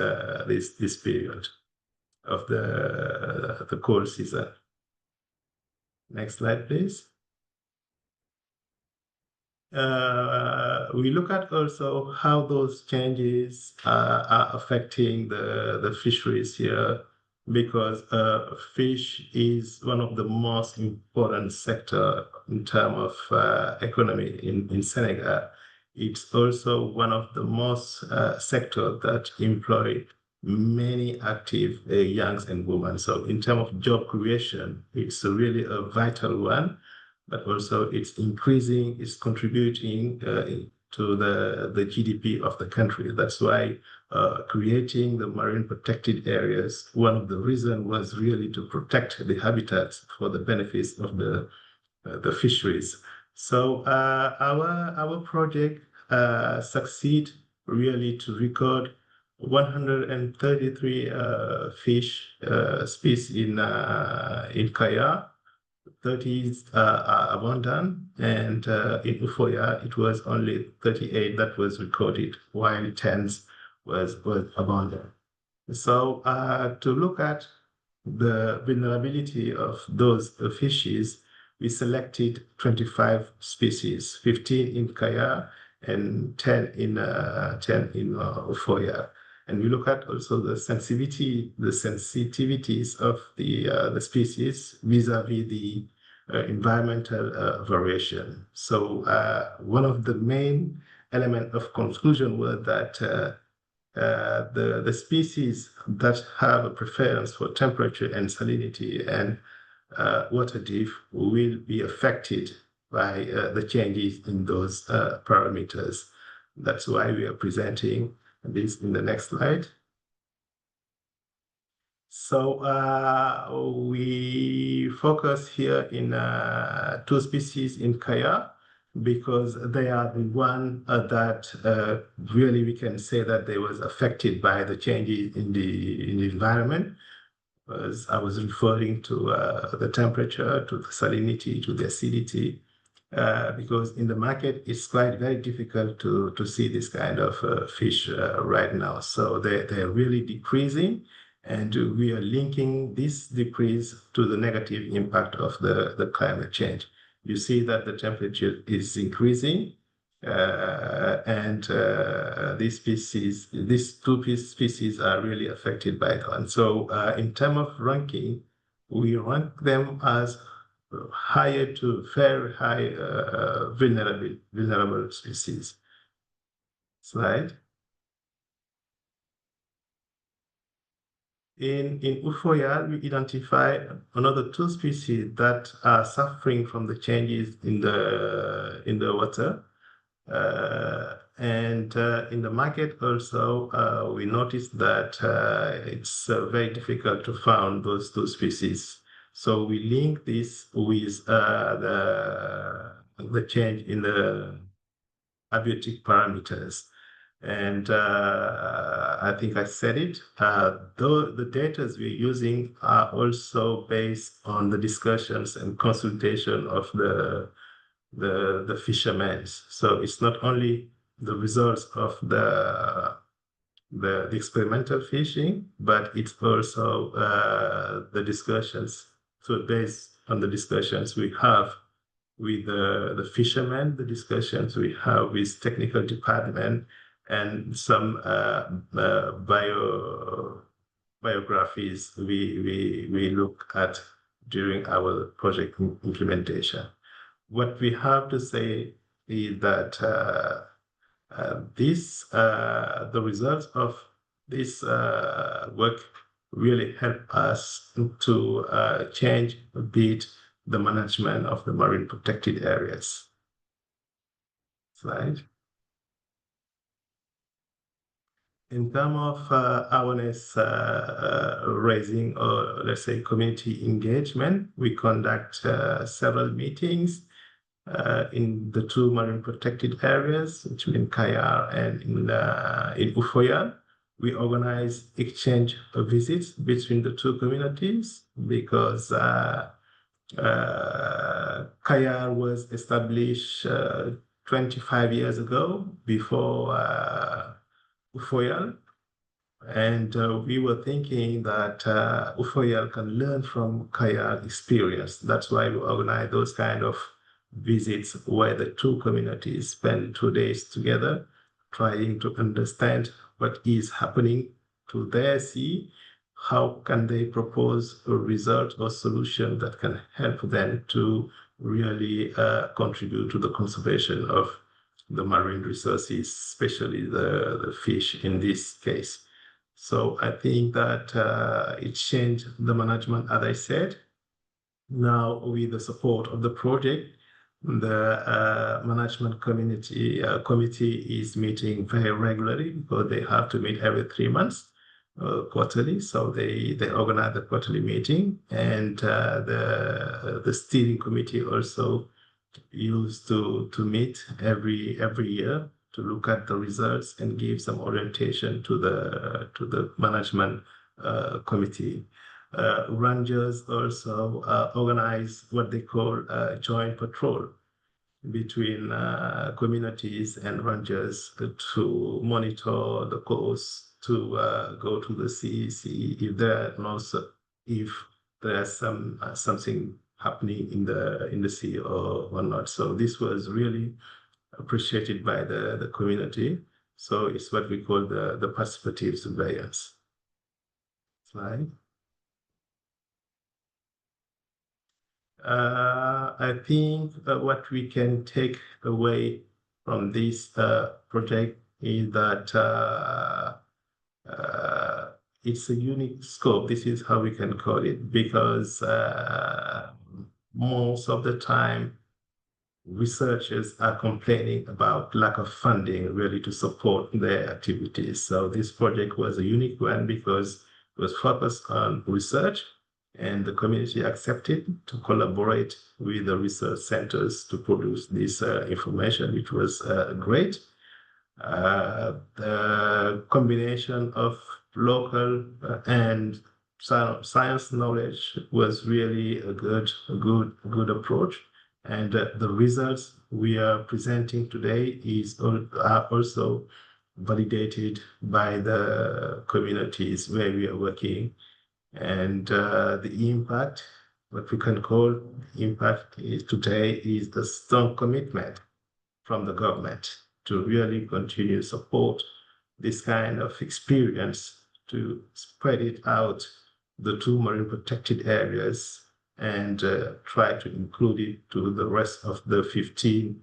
period of the cold season. Next slide, please. We look at also how those changes are affecting the fisheries here, because fish is one of the most important sector in terms of economy in Senegal. It's also one of the most sector that employ many active youngs and women. So in terms of job creation, it's really a vital one, but also it's increasing, it's contributing to the GDP of the country. That's why creating the marine protected areas, one of the reasons was really to protect the habitats for the benefits of the fisheries. So our project succeed really to record 133 fish species in Kaya. 30 are abundant, and in Ufoya it was only 38 that was recorded, while 10 was abundant. So to look at the vulnerability of those fishes, we selected 25 species, 15 in Kaya and 10 in Ufoya. And we look at also the sensitivities of the species vis-a-vis the environmental variation. So one of the main element of conclusion was that the species that have a preference for temperature and salinity and water depth will be affected by the changes in those parameters. That's why we are presenting this in the next slide. So we focus here in 2 species in Kaya because they are the one that really we can say that they was affected by the changes in the environment. As I was referring to the temperature, to the salinity, to the acidity, because in the market it's quite very difficult to see this kind of fish right now. So they're really decreasing, and we are linking this decrease to the negative impact of the climate change. You see that the temperature is increasing, and these 2 species are really affected by that. And so in terms of ranking, we rank them as higher to very high vulnerable species. Slide. In Ufoya, we identify another 2 species that are suffering from the changes in the water. And in the market also, we noticed that it's very difficult to find those 2 species. So we link this with the change in the abiotic parameters. And I think I said it, though the data we're using are also based on the discussions and consultation of the fishermen. So it's not only the results of the experimental fishing, but it's also the discussions. So based on the discussions we have with the fishermen, the discussions we have with technical department, and some biographies we look at during our project implementation. What we have to say is that the results of this work really help us to change a bit the management of the marine protected areas. Slide. In terms of awareness raising, or let's say community engagement, we conduct several meetings in the 2 marine protected areas, which mean Kayar and in Ufoya. We organize exchange visits between the 2 communities because Kayar was established 25 years ago before Ufoya. And we were thinking that Ufoya can learn from Kayar experience. That's why we organize those kind of visits where the 2 communities spend 2 days together, trying to understand what is happening to their sea, how can they propose a result or solution that can help them to really contribute to the conservation of the marine resources, especially the fish in this case. So I think that it changed the management, as I said. Now, with the support of the project, the management committee is meeting very regularly because they have to meet every 3 months, quarterly. So they organize the quarterly meeting, and the steering committee also used to meet every year to look at the results and give some orientation to the management committee. Rangers also organize what they call joint patrol between communities and rangers to monitor the coast, to go to the sea, see if there's something happening in the sea or not. So this was really appreciated by the community. So it's what we call the participative surveillance. Slide. I think what we can take away from this project is that it's a unique scope. This is how we can call it, because most of the time, researchers are complaining about lack of funding really to support their activities. So this project was a unique one because it was focused on research, and the community accepted to collaborate with the research centers to produce this information, which was great. The combination of local and science knowledge was really a good approach. And the results we are presenting today are also validated by the communities where we are working. And the impact, what we can call impact today, is the strong commitment from the government to really continue support this kind of experience, to spread it out the 2 marine protected areas and try to include it to the rest of the 15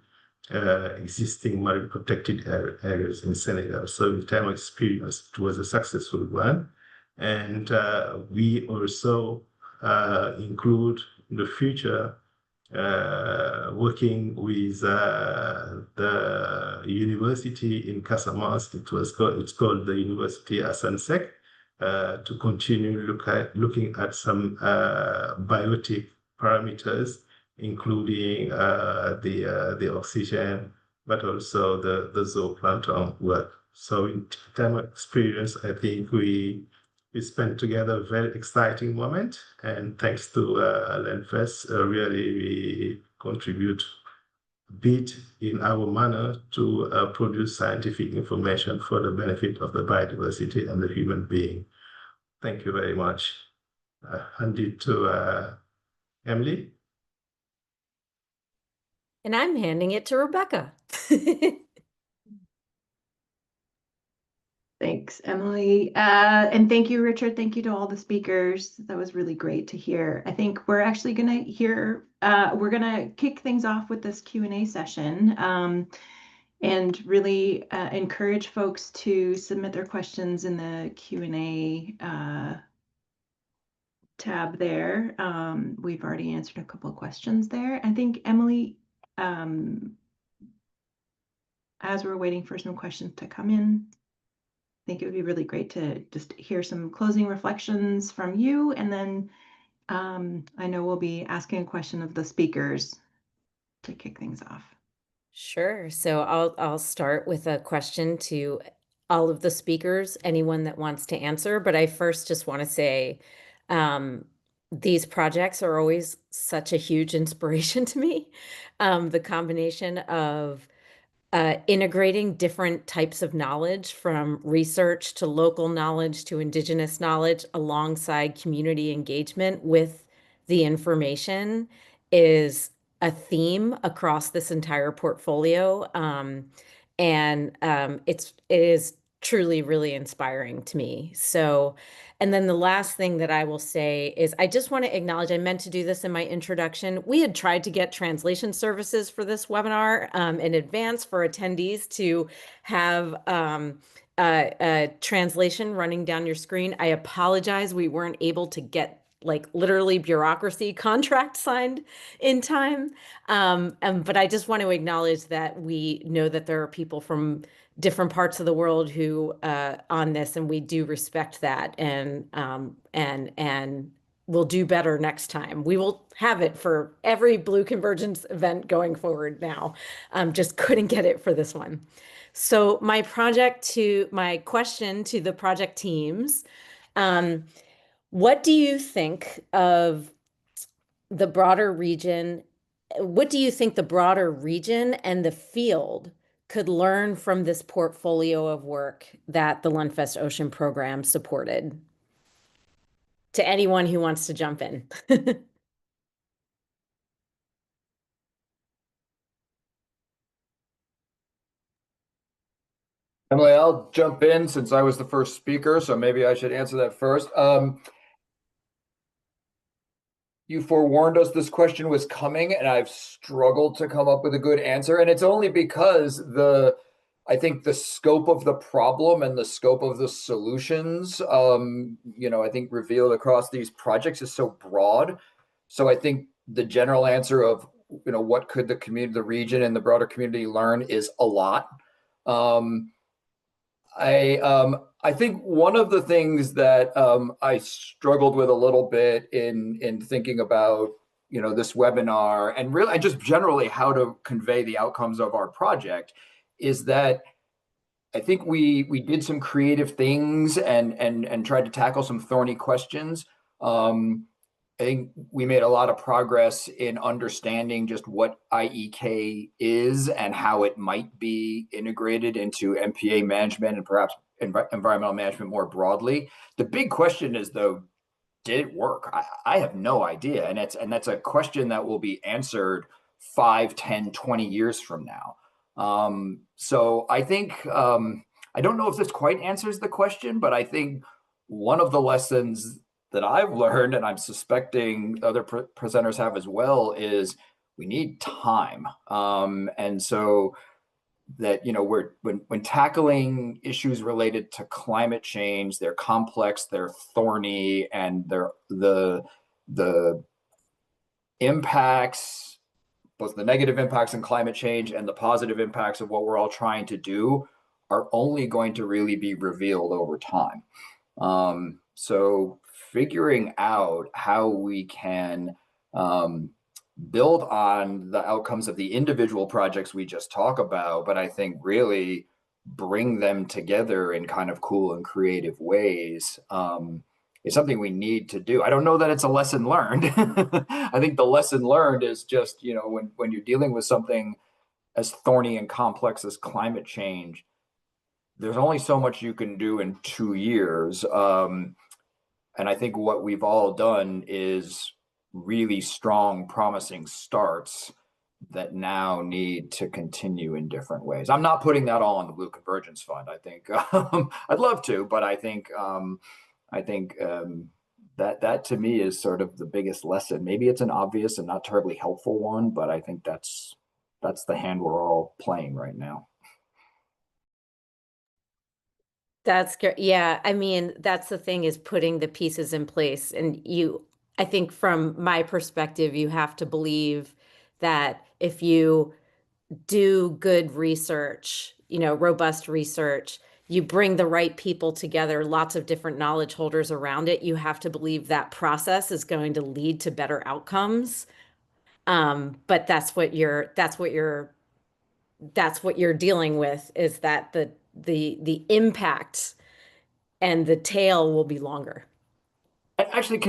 existing marine protected areas in Senegal. So in terms of experience, it was a successful one. And we also include in the future working with the university in Casamance. It's called the University Asansec, to continue looking at some biotic parameters, including the oxygen, but also the zooplankton work. So in terms of experience, I think we spent together a very exciting moment, and thanks to Lenfest, really we contribute a bit in our manner to produce scientific information for the benefit of the biodiversity and the human being. Thank you very much. I hand it to Emily. And I'm handing it to Rebecca. Thanks, Emily. And thank you, Richard. Thank you to all the speakers. That was really great to hear. I think we're actually going to we're going to kick things off with this Q&A session, and really encourage folks to submit their questions in the Q&A tab there. We've already answered a couple of questions there. I think, Emily, as we're waiting for some questions to come in, I think it would be really great to just hear some closing reflections from you, and then I know we'll be asking a question of the speakers to kick things off. Sure. So I'll start with a question to all of the speakers, anyone that wants to answer. But I first just want to say these projects are always such a huge inspiration to me. The combination of integrating different types of knowledge, from research to local knowledge to indigenous knowledge, alongside community engagement with the information, is a theme across this entire portfolio. It is truly really inspiring to me. So, and then the last thing that I will say is I just want to acknowledge, I meant to do this in my introduction. We had tried to get translation services for this webinar in advance for attendees to have a translation running down your screen. I apologize, we weren't able to get like literally bureaucracy contract signed in time. But I just want to acknowledge that we know that there are people from different parts of the world who on this, and we do respect that, and we'll do better next time. We will have it for every Blue Convergence event going forward now. Just couldn't get it for this one. So my question to the project teams, what do you think of the broader region? What do you think the broader region and the field could learn from this portfolio of work that the Lenfest Ocean Program supported? To anyone who wants to jump in. Emily, I'll jump in since I was the first speaker, so maybe I should answer that first. You forewarned us this question was coming, and I've struggled to come up with a good answer. And it's only because I think the scope of the problem and the scope of the solutions, I think revealed across these projects is so broad. So I think the general answer of, what could the community, the region, and the broader community learn is a lot. I think one of the things that I struggled with a little bit in thinking about this webinar and really just generally how to convey the outcomes of our project is that I think we did some creative things and tried to tackle some thorny questions. I think we made a lot of progress in understanding just what IEK is and how it might be integrated into MPA management and perhaps environmental management more broadly. The big question is, though, did it work? I have no idea. And that's a question that will be answered 5, 10, 20 years from now. So I think, I don't know if this quite answers the question, but I think one of the lessons that I've learned, and I'm suspecting other presenters have as well, is we need time. And so that, when tackling issues related to climate change, they're complex, they're thorny, and the impacts, both the negative impacts in climate change and the positive impacts of what we're all trying to do are only going to really be revealed over time. So figuring out how we can build on the outcomes of the individual projects we just talk about, but I think really bring them together in kind of cool and creative ways is something we need to do. I don't know that it's a lesson learned. I think the lesson learned is just, when you're dealing with something as thorny and complex as climate change, there's only so much you can do in 2 years. And I think what we've all done is really strong, promising starts that now need to continue in different ways. I'm not putting that all on the Blue Convergence Fund. I think I'd love to, but I think that to me is sort of the biggest lesson. Maybe it's an obvious and not terribly helpful one, but I think that's the hand we're all playing right now. That's great. Yeah, I mean, that's the thing, is putting the pieces in place. And I think from my perspective, you have to believe that if you do good research, robust research, you bring the right people together, lots of different knowledge holders around it, you have to believe that process is going to lead to better outcomes. But that's what you're dealing with, is that the impact and the tail will be longer. Actually,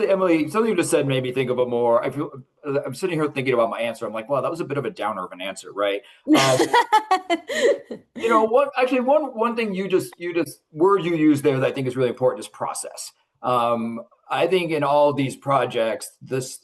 Emily, something you just said made me think of it more. I'm sitting here thinking about my answer. I'm like, wow, that was a bit of a downer of an answer, right? One thing word you used there that I think is really important is process. I think in all these projects, there's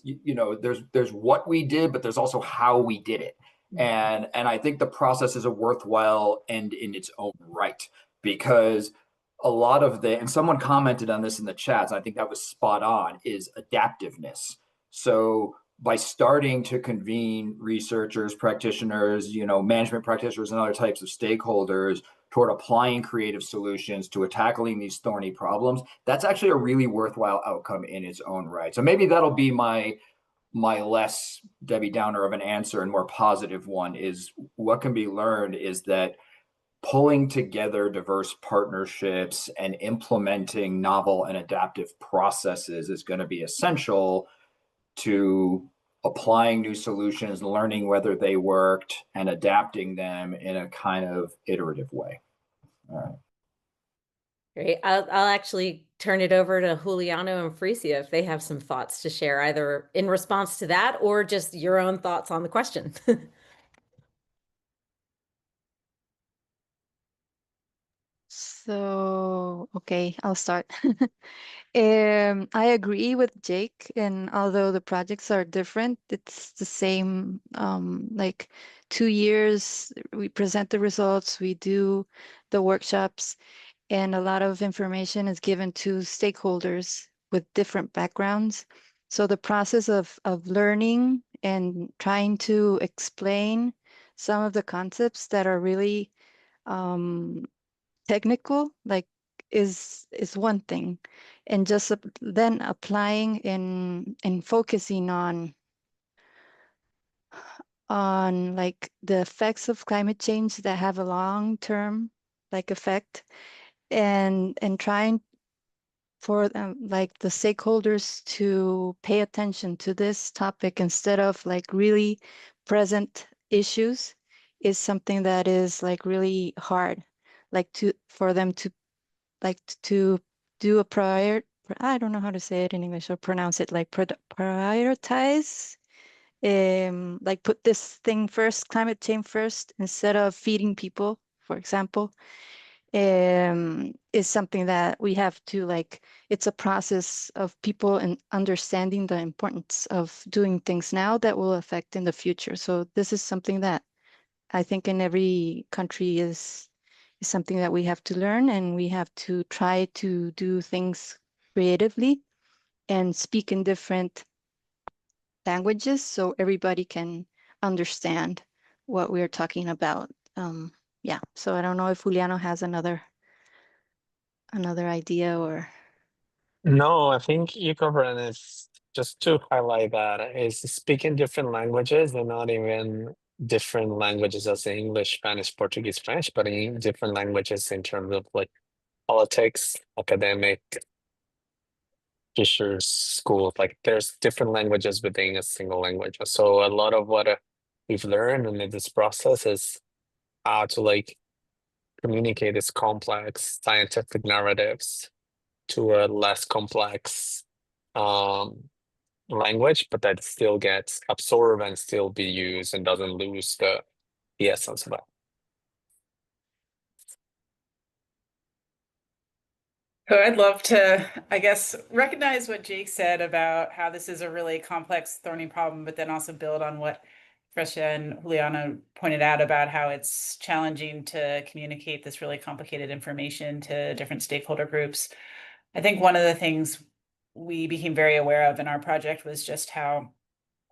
what we did, but there's also how we did it. And I think the process is a worthwhile end in its own right, because a lot of and someone commented on this in the chats, I think that was spot on, is adaptiveness. So by starting to convene researchers, practitioners, management practitioners and other types of stakeholders toward applying creative solutions to tackling these thorny problems, that's actually a really worthwhile outcome in its own right. So maybe that'll be my less Debbie Downer of an answer and more positive one, is what can be learned is that pulling together diverse partnerships and implementing novel and adaptive processes is going to be essential to applying new solutions, learning whether they worked, and adapting them in a kind of iterative way. All right. Great. I'll actually turn it over to Juliano and Frisia if they have some thoughts to share, either in response to that or just your own thoughts on the question. So, okay, I'll start. I agree with Jake, and although the projects are different, it's the same. Like 2 years, we present the results, we do the workshops, and a lot of information is given to stakeholders with different backgrounds. So the process of learning and trying to explain some of the concepts that are really technical, like is one thing, and just then applying and focusing on like the effects of climate change that have a long term like effect, and trying for them, like the stakeholders to pay attention to this topic instead of like really present issues is something that is like really hard, like to for them to like to do a prior, I don't know how to say it in English or pronounce it, like prioritize, like put this thing first, climate change first, instead of feeding people, for example, is something that we have to like, it's a process of people and understanding the importance of doing things now that will affect in the future. So this is something that I think in every country is something that we have to learn, and we have to try to do things creatively and speak in different languages so everybody can understand what we're talking about. Yeah, so I don't know if Juliano has another idea or. No, I think you covered it. It's just to highlight that is speaking different languages and not even different languages as in English, Spanish, Portuguese, French, but in different languages in terms of like politics, academic, teachers, schools. Like there's different languages within a single language. So a lot of what we've learned in this process is how to like communicate these complex scientific narratives to a less complex um, language, but that still gets absorbed and still be used and doesn't lose the essence of it. So I'd love to, I guess, recognize what Jake said about how this is a really complex, thorny problem, but then also build on what Frecia and Juliana pointed out about how it's challenging to communicate this really complicated information to different stakeholder groups. I think one of the things we became very aware of in our project was just how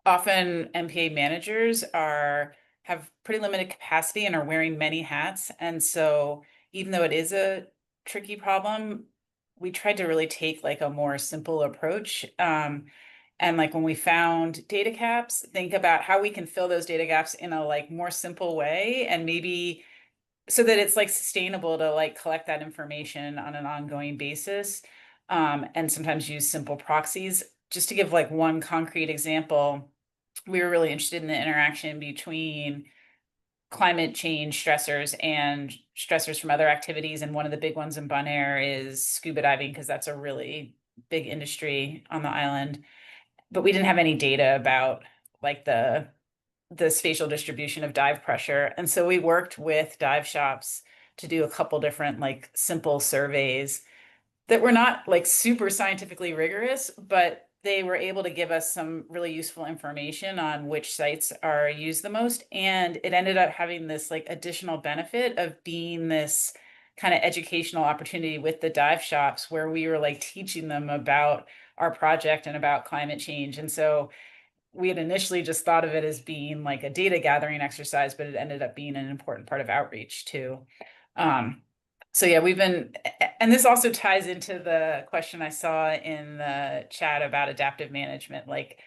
often MPA managers have pretty limited capacity and are wearing many hats. And so even though it is a tricky problem, we tried to really take like a more simple approach. And like when we found data gaps, think about how we can fill those data gaps in a like more simple way, and maybe so that it's like sustainable to like collect that information on an ongoing basis, and sometimes use simple proxies. Just to give like one concrete example, we were really interested in the interaction between climate change stressors and stressors from other activities. And one of the big ones in Bonaire is scuba diving, because that's a really big industry on the island. But we didn't have any data about like the spatial distribution of dive pressure. And so we worked with dive shops to do a couple different like simple surveys that were not like super scientifically rigorous, but they were able to give us some really useful information on which sites are used the most. And it ended up having this like additional benefit of being this kind of educational opportunity with the dive shops, where we were like teaching them about our project and about climate change. And so we had initially just thought of it as being like a data gathering exercise, but it ended up being an important part of outreach too. So yeah, and this also ties into the question I saw in the chat about adaptive management. Like,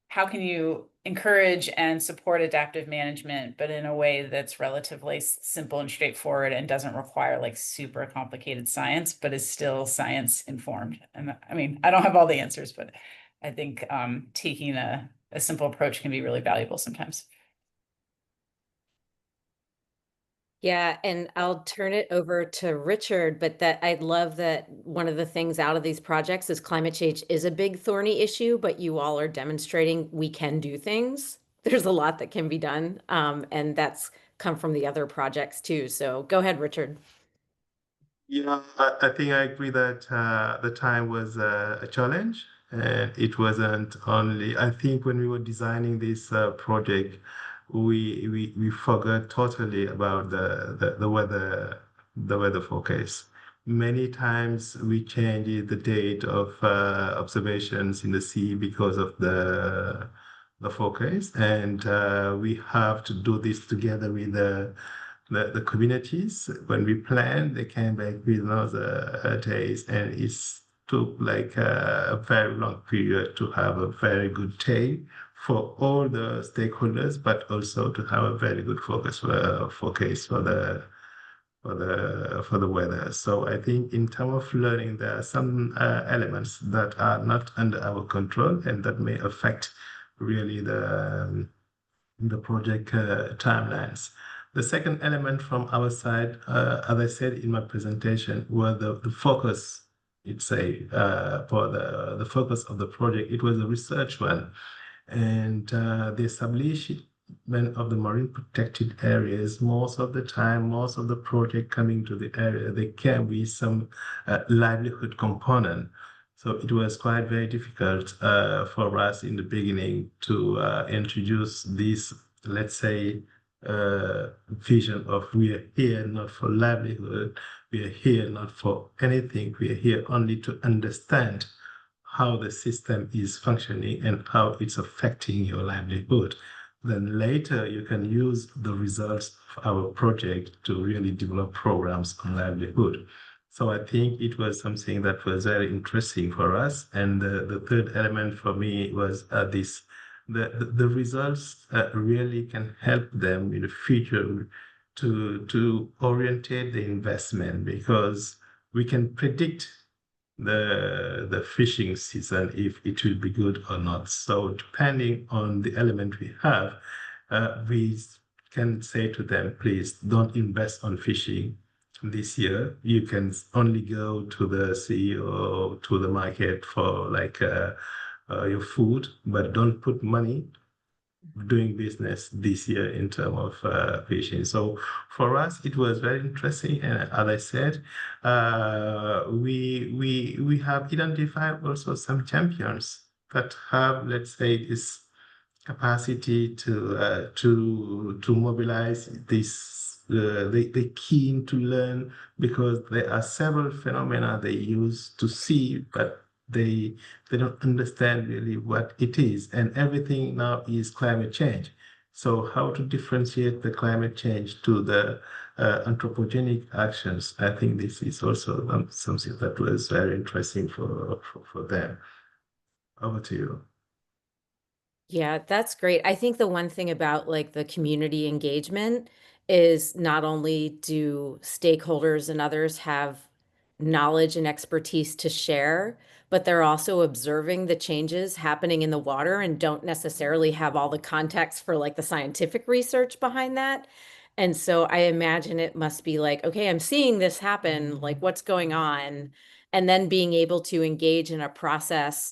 how can you encourage and support adaptive management, but in a way that's relatively simple and straightforward and doesn't require like super complicated science, but is still science informed? And I mean, I don't have all the answers, but I think taking a simple approach can be really valuable sometimes. Yeah, and I'll turn it over to Richard, but that I love that one of the things out of these projects is climate change is a big thorny issue, but you all are demonstrating we can do things. There's a lot that can be done, and that's come from the other projects too. So go ahead, Richard. Yeah, I think I agree that the time was a challenge, and it wasn't only. I think when we were designing this project, we forgot totally about the weather forecast. Many times we changed the date of observations in the sea because of the forecast, and we have to do this together with the communities. When we planned, they came back with another days, and it took like a very long period to have a very good day for all the stakeholders, but also to have a very good forecast for the weather. So I think in terms of learning, there are some elements that are not under our control and that may affect really the project timelines. The second element from our side, as I said in my presentation, was the focus. It's for the focus of the project. It was a research one, and the establishment of the marine protected areas. Most of the time, most of the project coming to the area, there can be some livelihood component. So it was quite very difficult for us in the beginning to introduce this, let's say, vision of we are here not for livelihood, we are here not for anything, we are here only to understand how the system is functioning and how it's affecting your livelihood. Then later you can use the results of our project to really develop programs on livelihood. So I think it was something that was very interesting for us. And the third element for me was the results really can help them in the future to orientate the investment, because we can predict the fishing season if it will be good or not. So depending on the element we have, we can say to them, please don't invest on fishing this year. You can only go to the CEO, to the market for like your food, but don't put money doing business this year in terms of fishing. So for us, it was very interesting. And as I said, we have identified also some champions that have, let's say, this capacity to mobilize this. They keen to learn, because there are several phenomena they use to see, but they don't understand really what it is. And everything now is climate change. So how to differentiate the climate change to the anthropogenic actions? I think this is also something that was very interesting for them. Over to you. Yeah, that's great. I think the one thing about like the community engagement is not only do stakeholders and others have knowledge and expertise to share, but they're also observing the changes happening in the water and don't necessarily have all the context for like the scientific research behind that. And so I imagine it must be like, okay, I'm seeing this happen, like what's going on? And then being able to engage in a process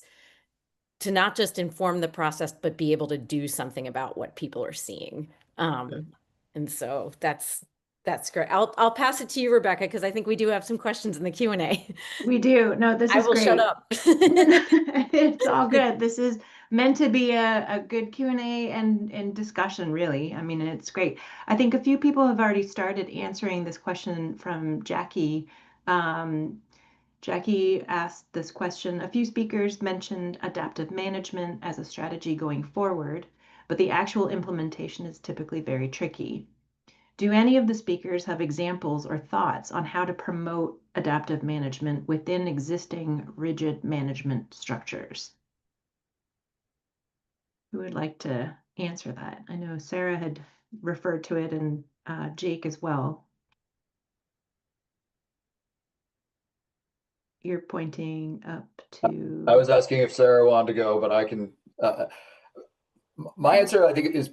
to not just inform the process, but be able to do something about what people are seeing. And so that's great. I'll pass it to you, Rebecca, because I think we do have some questions in the Q&A. We do. No, this I is will great. shut up. It's all good. This is meant to be a good Q&A and discussion, really. I mean, it's great. I think a few people have already started answering this question from Jackie. Jackie asked this question. A few speakers mentioned adaptive management as a strategy going forward, but the actual implementation is typically very tricky. Do any of the speakers have examples or thoughts on how to promote adaptive management within existing rigid management structures? Who would like to answer that? I know Sarah had referred to it, and Jake as well. You're pointing up to... I was asking if Sarah wanted to go, but I can. My answer, I think, is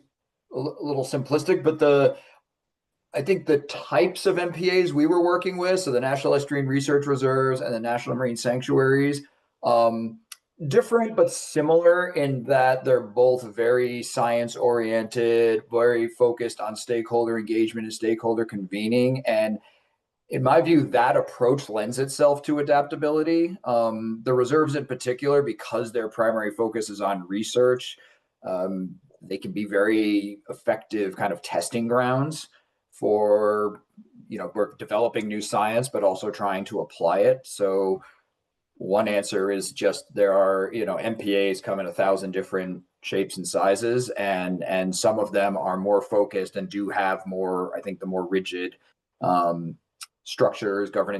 a little simplistic, but I think the types of MPAs we were working with, so the National Estuarine Research Reserves and the National Marine Sanctuaries, different but similar in that they're both very science-oriented, very focused on stakeholder engagement and stakeholder convening. And in my view, that approach lends itself to adaptability. The reserves in particular, because their primary focus is on research, they can be very effective kind of testing grounds for, we're developing new science, but also trying to apply it. So one answer is just there are, MPAs come in 1,000 different shapes and sizes, and some of them are more focused and do have more, I think, the more rigid governance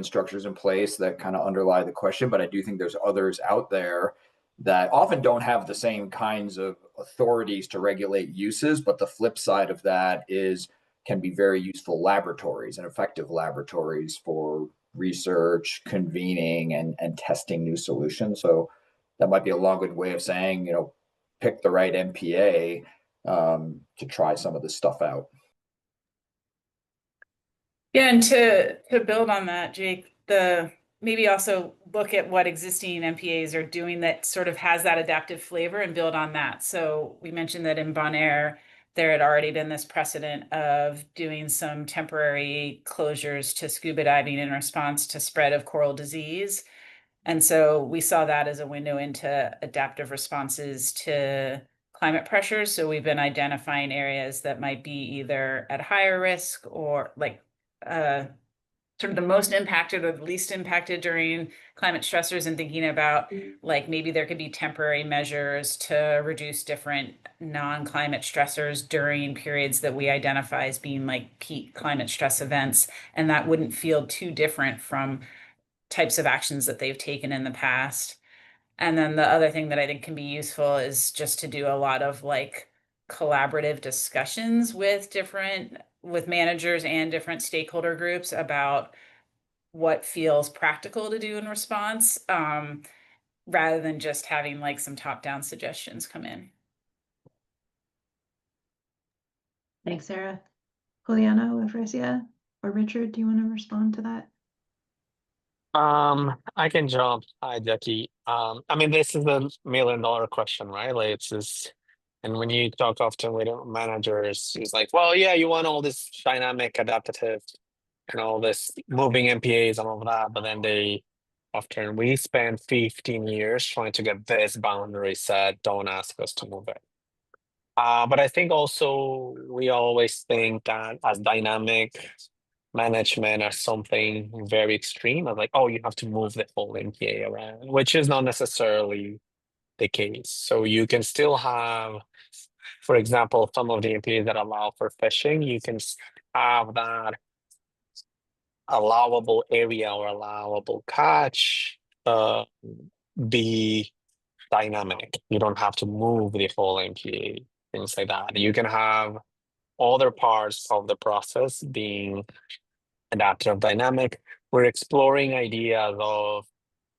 structures in place that kind of underlie the question. But I do think there's others out there that often don't have the same kinds of authorities to regulate uses, but the flip side of that can be very useful laboratories and effective laboratories for research, convening, and testing new solutions. So that might be a long-winded way of saying, pick the right MPA to try some of this stuff out. Yeah, and to build on that, Jake, maybe also look at what existing MPAs are doing that sort of has that adaptive flavor and build on that. So we mentioned that in Bonaire, there had already been this precedent of doing some temporary closures to scuba diving in response to spread of coral disease. And so we saw that as a window into adaptive responses to climate pressures. So we've been identifying areas that might be either at higher risk or sort of the most impacted or the least impacted during climate stressors, and thinking about like maybe there could be temporary measures to reduce different non-climate stressors during periods that we identify as being like peak climate stress events. And that wouldn't feel too different from types of actions that they've taken in the past. And then the other thing that I think can be useful is just to do a lot of like collaborative discussions with managers and different stakeholder groups about what feels practical to do in response, rather than just having like some top-down suggestions come in. Thanks, Sarah. Juliano, Efrasia, or Richard, do you want to respond to that? I can jump. Hi, Jackie. I mean, this is the million-dollar question, right? Like, it's just, and when you talk often with managers, it's like, well, yeah, you want all this dynamic, adaptive, and all this moving MPAs and all of that, but then we spend 15 years trying to get this boundary set. Don't ask us to move it. But I think also we always think that as dynamic management as something very extreme, as like, oh, you have to move the whole MPA around, which is not necessarily the case. So you can still have, for example, some of the MPAs that allow for fishing, you can have that allowable area or allowable catch be dynamic. You don't have to move the whole MPA, things like that. You can have other parts of the process being adaptive dynamic. We're exploring ideas of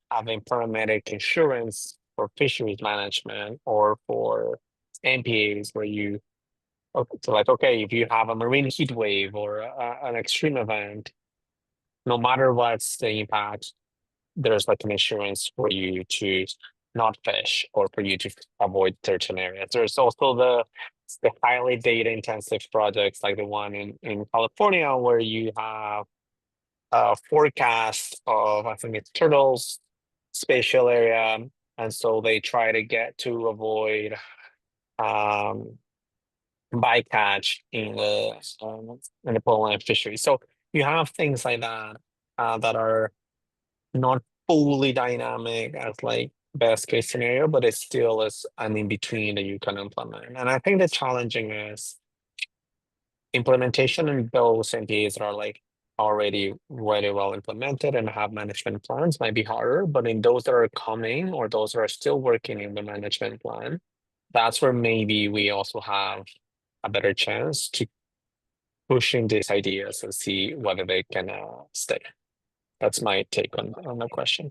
having paramedic insurance for fisheries management or for MPAs where okay, if you have a marine heat wave or an extreme event, no matter what's the impact, there's like an insurance for you to not fish or for you to avoid certain areas. There's also the highly data intensive projects like the one in California where you have a forecast of, I think it's turtles, spatial area. And so they try to get to avoid bycatch in the polar fishery. So you have things like that that are not fully dynamic as like best case scenario, but it still is an in between that you can implement. And I think the challenging is implementation in those MPAs that are like already really well implemented and have management plans might be harder, but in those that are coming or those that are still working in the management plan, that's where maybe we also have a better chance to pushing these ideas and see whether they can stay. That's my take on the question.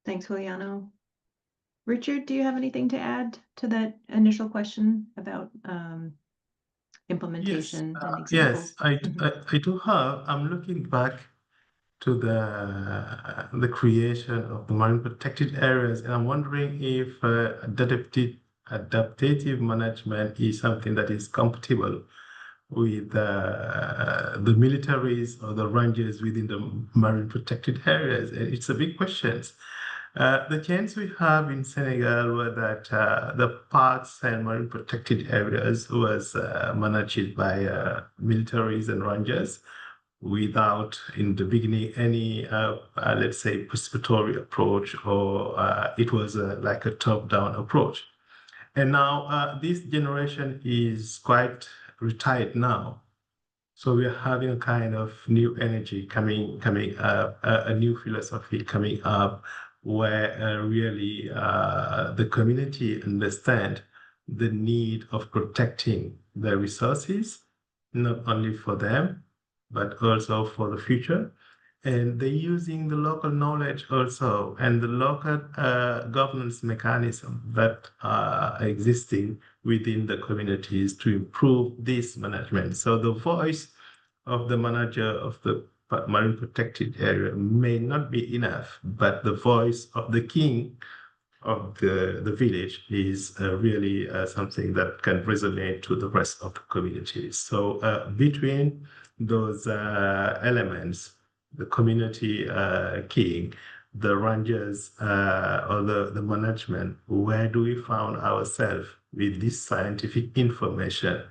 Thanks, Juliano. Richard, do you have anything to add to that initial question about implementation and examples? Yes, I do have. I'm looking back to the creation of the marine protected areas, and I'm wondering if adaptive management is something that is compatible with the militaries or the rangers within the marine protected areas? And it's a big question. The chance we have in Senegal were that the parks and marine protected areas was managed by militaries and rangers without, in the beginning, any, let's say, participatory approach, or it was like a top-down approach. And now this generation is quite retired now. So we are having a kind of new energy coming up, a new philosophy coming up, where really the community understand the need of protecting the resources, not only for them, but also for the future. And they're using the local knowledge also and the local governance mechanism that are existing within the communities to improve this management. So the voice of the manager of the marine protected area may not be enough, but the voice of the king of the village is really something that can resonate to the rest of the communities. So between those elements, the community king, the rangers, or the management, where do we find ourselves with this scientific information?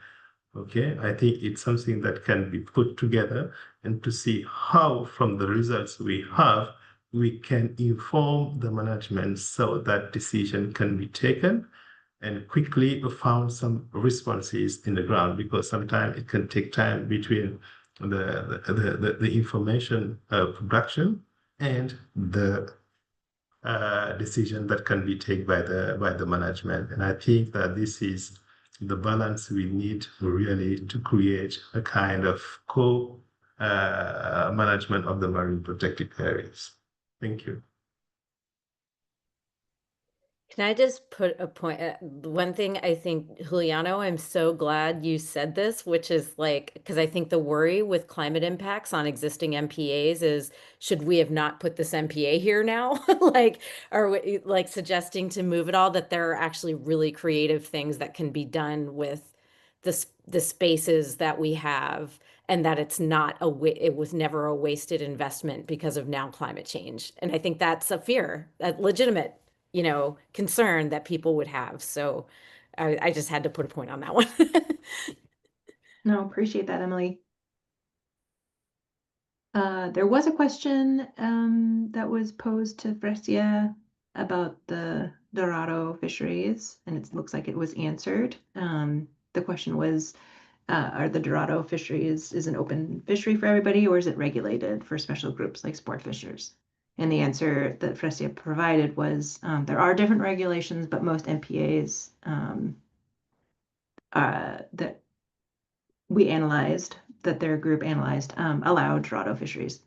Okay, I think it's something that can be put together and to see how, from the results we have, we can inform the management so that decision can be taken and quickly found some responses in the ground, because sometimes it can take time between the information production and the decision that can be taken by the management. And I think that this is the balance we need really to create a kind of co-management of the marine protected areas. Thank you. Can I just put a point? One thing I think, Juliano, I'm so glad you said this, which is like, because I think the worry with climate impacts on existing MPAs is, should we have not put this MPA here now? Like, are we like suggesting to move it all, that there are actually really creative things that can be done with the spaces that we have, and that it's not it was never a wasted investment because of now climate change. And I think that's a fear, a legitimate concern that people would have. So I just had to put a point on that one. No, appreciate that, Emily. There was a question that was posed to Fresia about the Dorado fisheries, and it looks like it was answered. The question was, are the Dorado fisheries is an open fishery for everybody, or is it regulated for special groups like sport fishers? And the answer that Fresia provided was there are different regulations, but most MPAs that we analyzed, that their group analyzed, allow Dorado fisheries.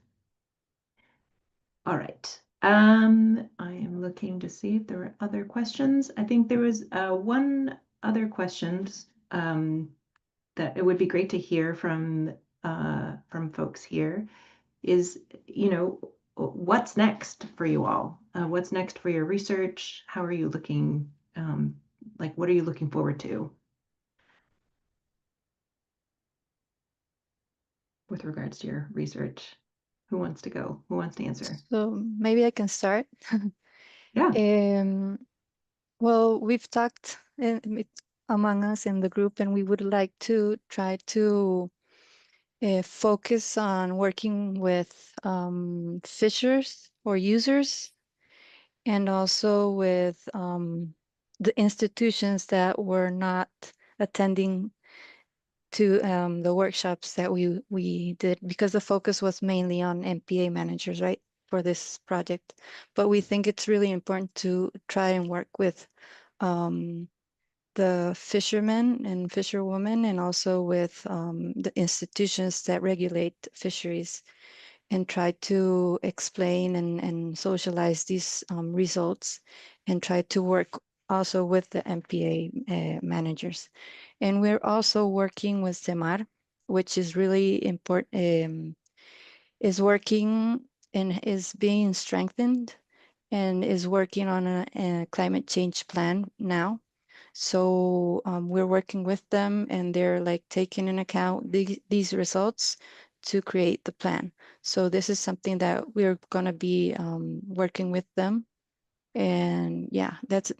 All right. I am looking to see if there were other questions. I think there was one other question that it would be great to hear from folks here is, what's next for you all? What's next for your research? How are you looking, what are you looking forward to with regards to your research? Who wants to go? Who wants to answer? So maybe I can start. Yeah. Well, we've talked among us in the group, and we would like to try to focus on working with fishers or users, and also with the institutions that were not attending to the workshops that we did, because the focus was mainly on MPA managers, right, for this project. But we think it's really important to try and work with the fishermen and fisherwomen, and also with the institutions that regulate fisheries, and try to explain and socialize these results, and try to work also with the MPA managers. And we're also working with SEMAR, which is really important, is working and is being strengthened, and is working on a climate change plan now. So we're working with them, and they're like taking into account these results to create the plan. So this is something that we're going to be working with them. And yeah,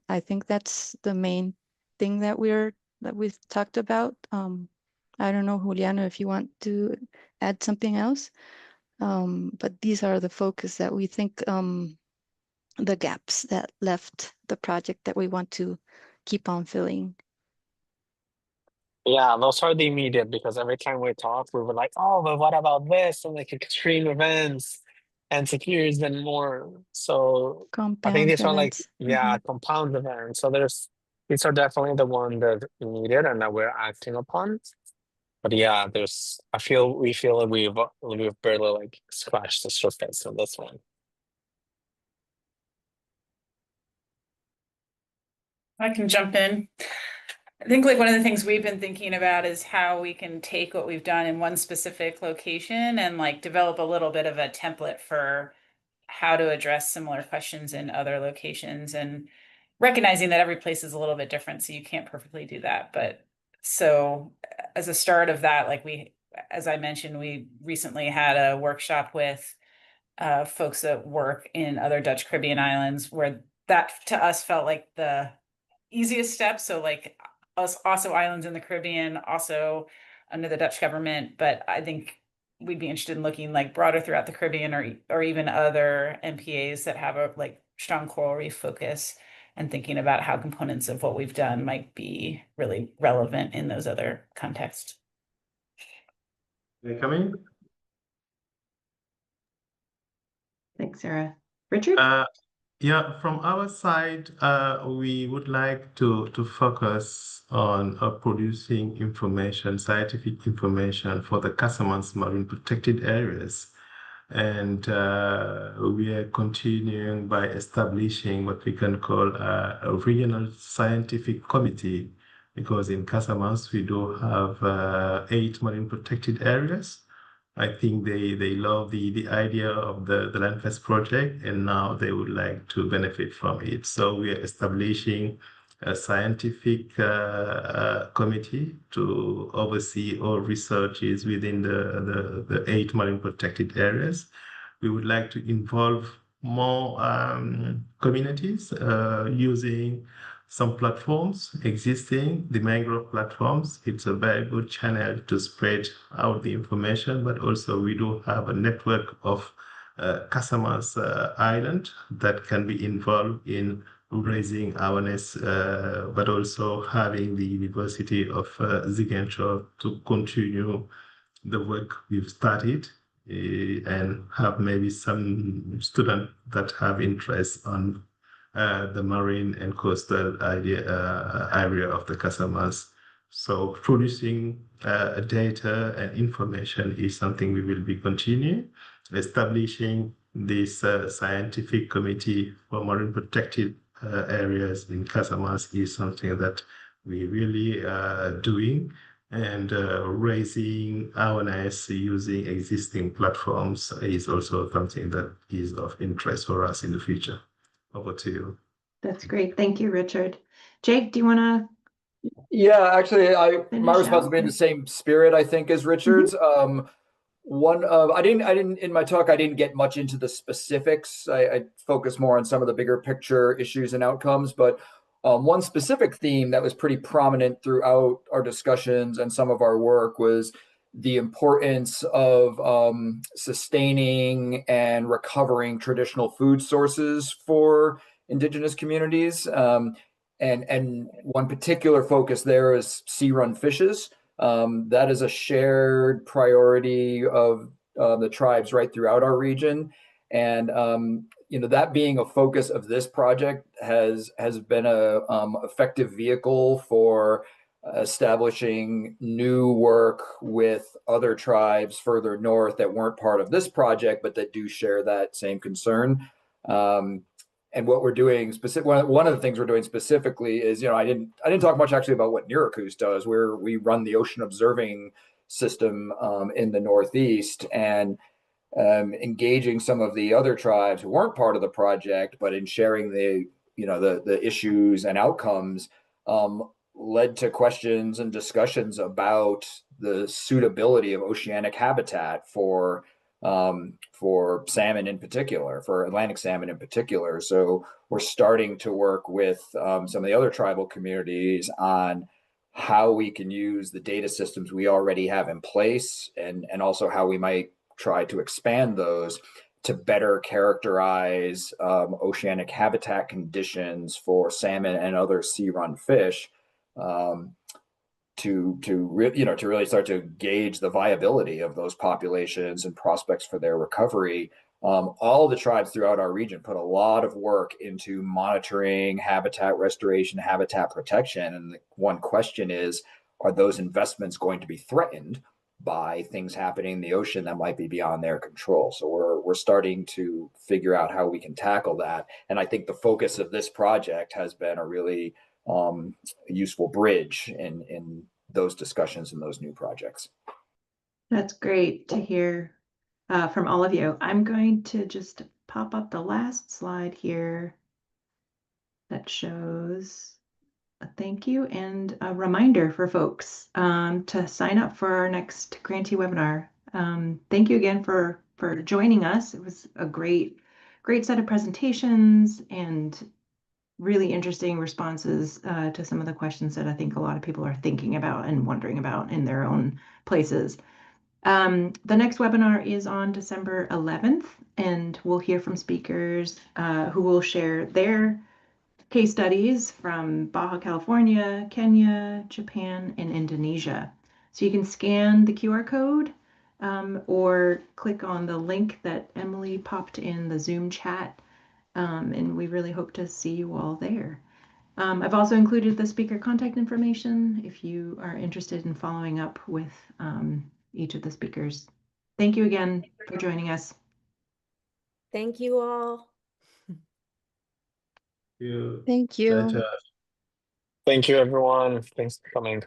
I think that's the main thing that we've talked about. I don't know, Juliana, if you want to add something else. But these are the focus that we think, the gaps that left the project that we want to keep on filling. Yeah, those are the immediate, because every time we talk, we were like, oh, but what about this? And like extreme events and securities and more. So I think Compound these are like, events. yeah, compound events. So these are definitely the one that we needed and that we're acting upon. But yeah, we feel like we've barely like scratched the surface of this one. I can jump in. I think like one of the things we've been thinking about is how we can take what we've done in one specific location and like develop a little bit of a template for how to address similar questions in other locations, and recognizing that every place is a little bit different, so you can't perfectly do that. But so as a start of that, like as I mentioned, we recently had a workshop with folks that work in other Dutch Caribbean islands, where that to us felt like the easiest step. So like us also islands in the Caribbean, also under the Dutch government. But I think we'd be interested in looking like broader throughout the Caribbean, or even other MPAs that have a like strong coral reef focus, and thinking about how components of what we've done might be really relevant in those other contexts. Can I come in? Thanks, Sarah. Richard? Yeah, from our side, we would like to focus on producing information, scientific information for the Casamance marine protected areas. And we are continuing by establishing what we can call a regional scientific committee, because in Casamance we do have 8 marine protected areas. I think they love the idea of the Lenfest project, and now they would like to benefit from it. So we are establishing a scientific committee to oversee all researches within the 8 marine protected areas. We would like to involve more communities using some platforms existing, the mangrove platforms. It's a very good channel to spread out the information, but also we do have a network of Casamance Island that can be involved in raising awareness, but also having the University of Ziguinchor to continue the work we've started, and have maybe some students that have interest on the marine and coastal area of the Casamance. So producing data and information is something we will be continuing. Establishing this scientific committee for marine protected areas in Casamance is something that we really are doing, and raising awareness using existing platforms is also something that is of interest for us in the future. Over to you. That's great. Thank you, Richard. Jake, do you want to? Yeah, actually, my Finish response out would be in the with- same spirit, I think, as Richard's. I didn't in my talk, I didn't get much into the specifics. I focused more on some of the bigger picture issues and outcomes, but one specific theme that was pretty prominent throughout our discussions and some of our work was the importance of sustaining and recovering traditional food sources for indigenous communities. And one particular focus there is sea-run fishes. That is a shared priority of the tribes right throughout our region. And that being a focus of this project has been a effective vehicle for establishing new work with other tribes further north that weren't part of this project, but that do share that same concern. And what we're doing one of the things we're doing specifically is, I didn't talk much actually about what Nirakus does, where we run the ocean observing system in the Northeast, and engaging some of the other tribes who weren't part of the project, but in sharing the issues and outcomes led to questions and discussions about the suitability of oceanic habitat for salmon in particular, for Atlantic salmon in particular. So we're starting to work with some of the other tribal communities on how we can use the data systems we already have in place, and also how we might try to expand those to better characterize oceanic habitat conditions for salmon and other sea-run fish, to really start to gauge the viability of those populations and prospects for their recovery. All the tribes throughout our region put a lot of work into monitoring habitat restoration, habitat protection. And the one question is, are those investments going to be threatened by things happening in the ocean that might be beyond their control? So we're starting to figure out how we can tackle that. And I think the focus of this project has been a really useful bridge in those discussions and those new projects. That's great to hear from all of you. I'm going to just pop up the last slide here that shows a thank you and a reminder for folks to sign up for our next grantee webinar. Thank you again for joining us. It was a great set of presentations and really interesting responses to some of the questions that I think a lot of people are thinking about and wondering about in their own places. The next webinar is on December 11th, and we'll hear from speakers who will share their case studies from Baja California, Kenya, Japan, and Indonesia. So you can scan the QR code or click on the link that Emily popped in the Zoom chat. And we really hope to see you all there. I've also included the speaker contact information if you are interested in following up with each of the speakers. Thank you again for joining us. Thank you all. You. Thank you. Pleasure. Thank you, everyone. Thanks for coming.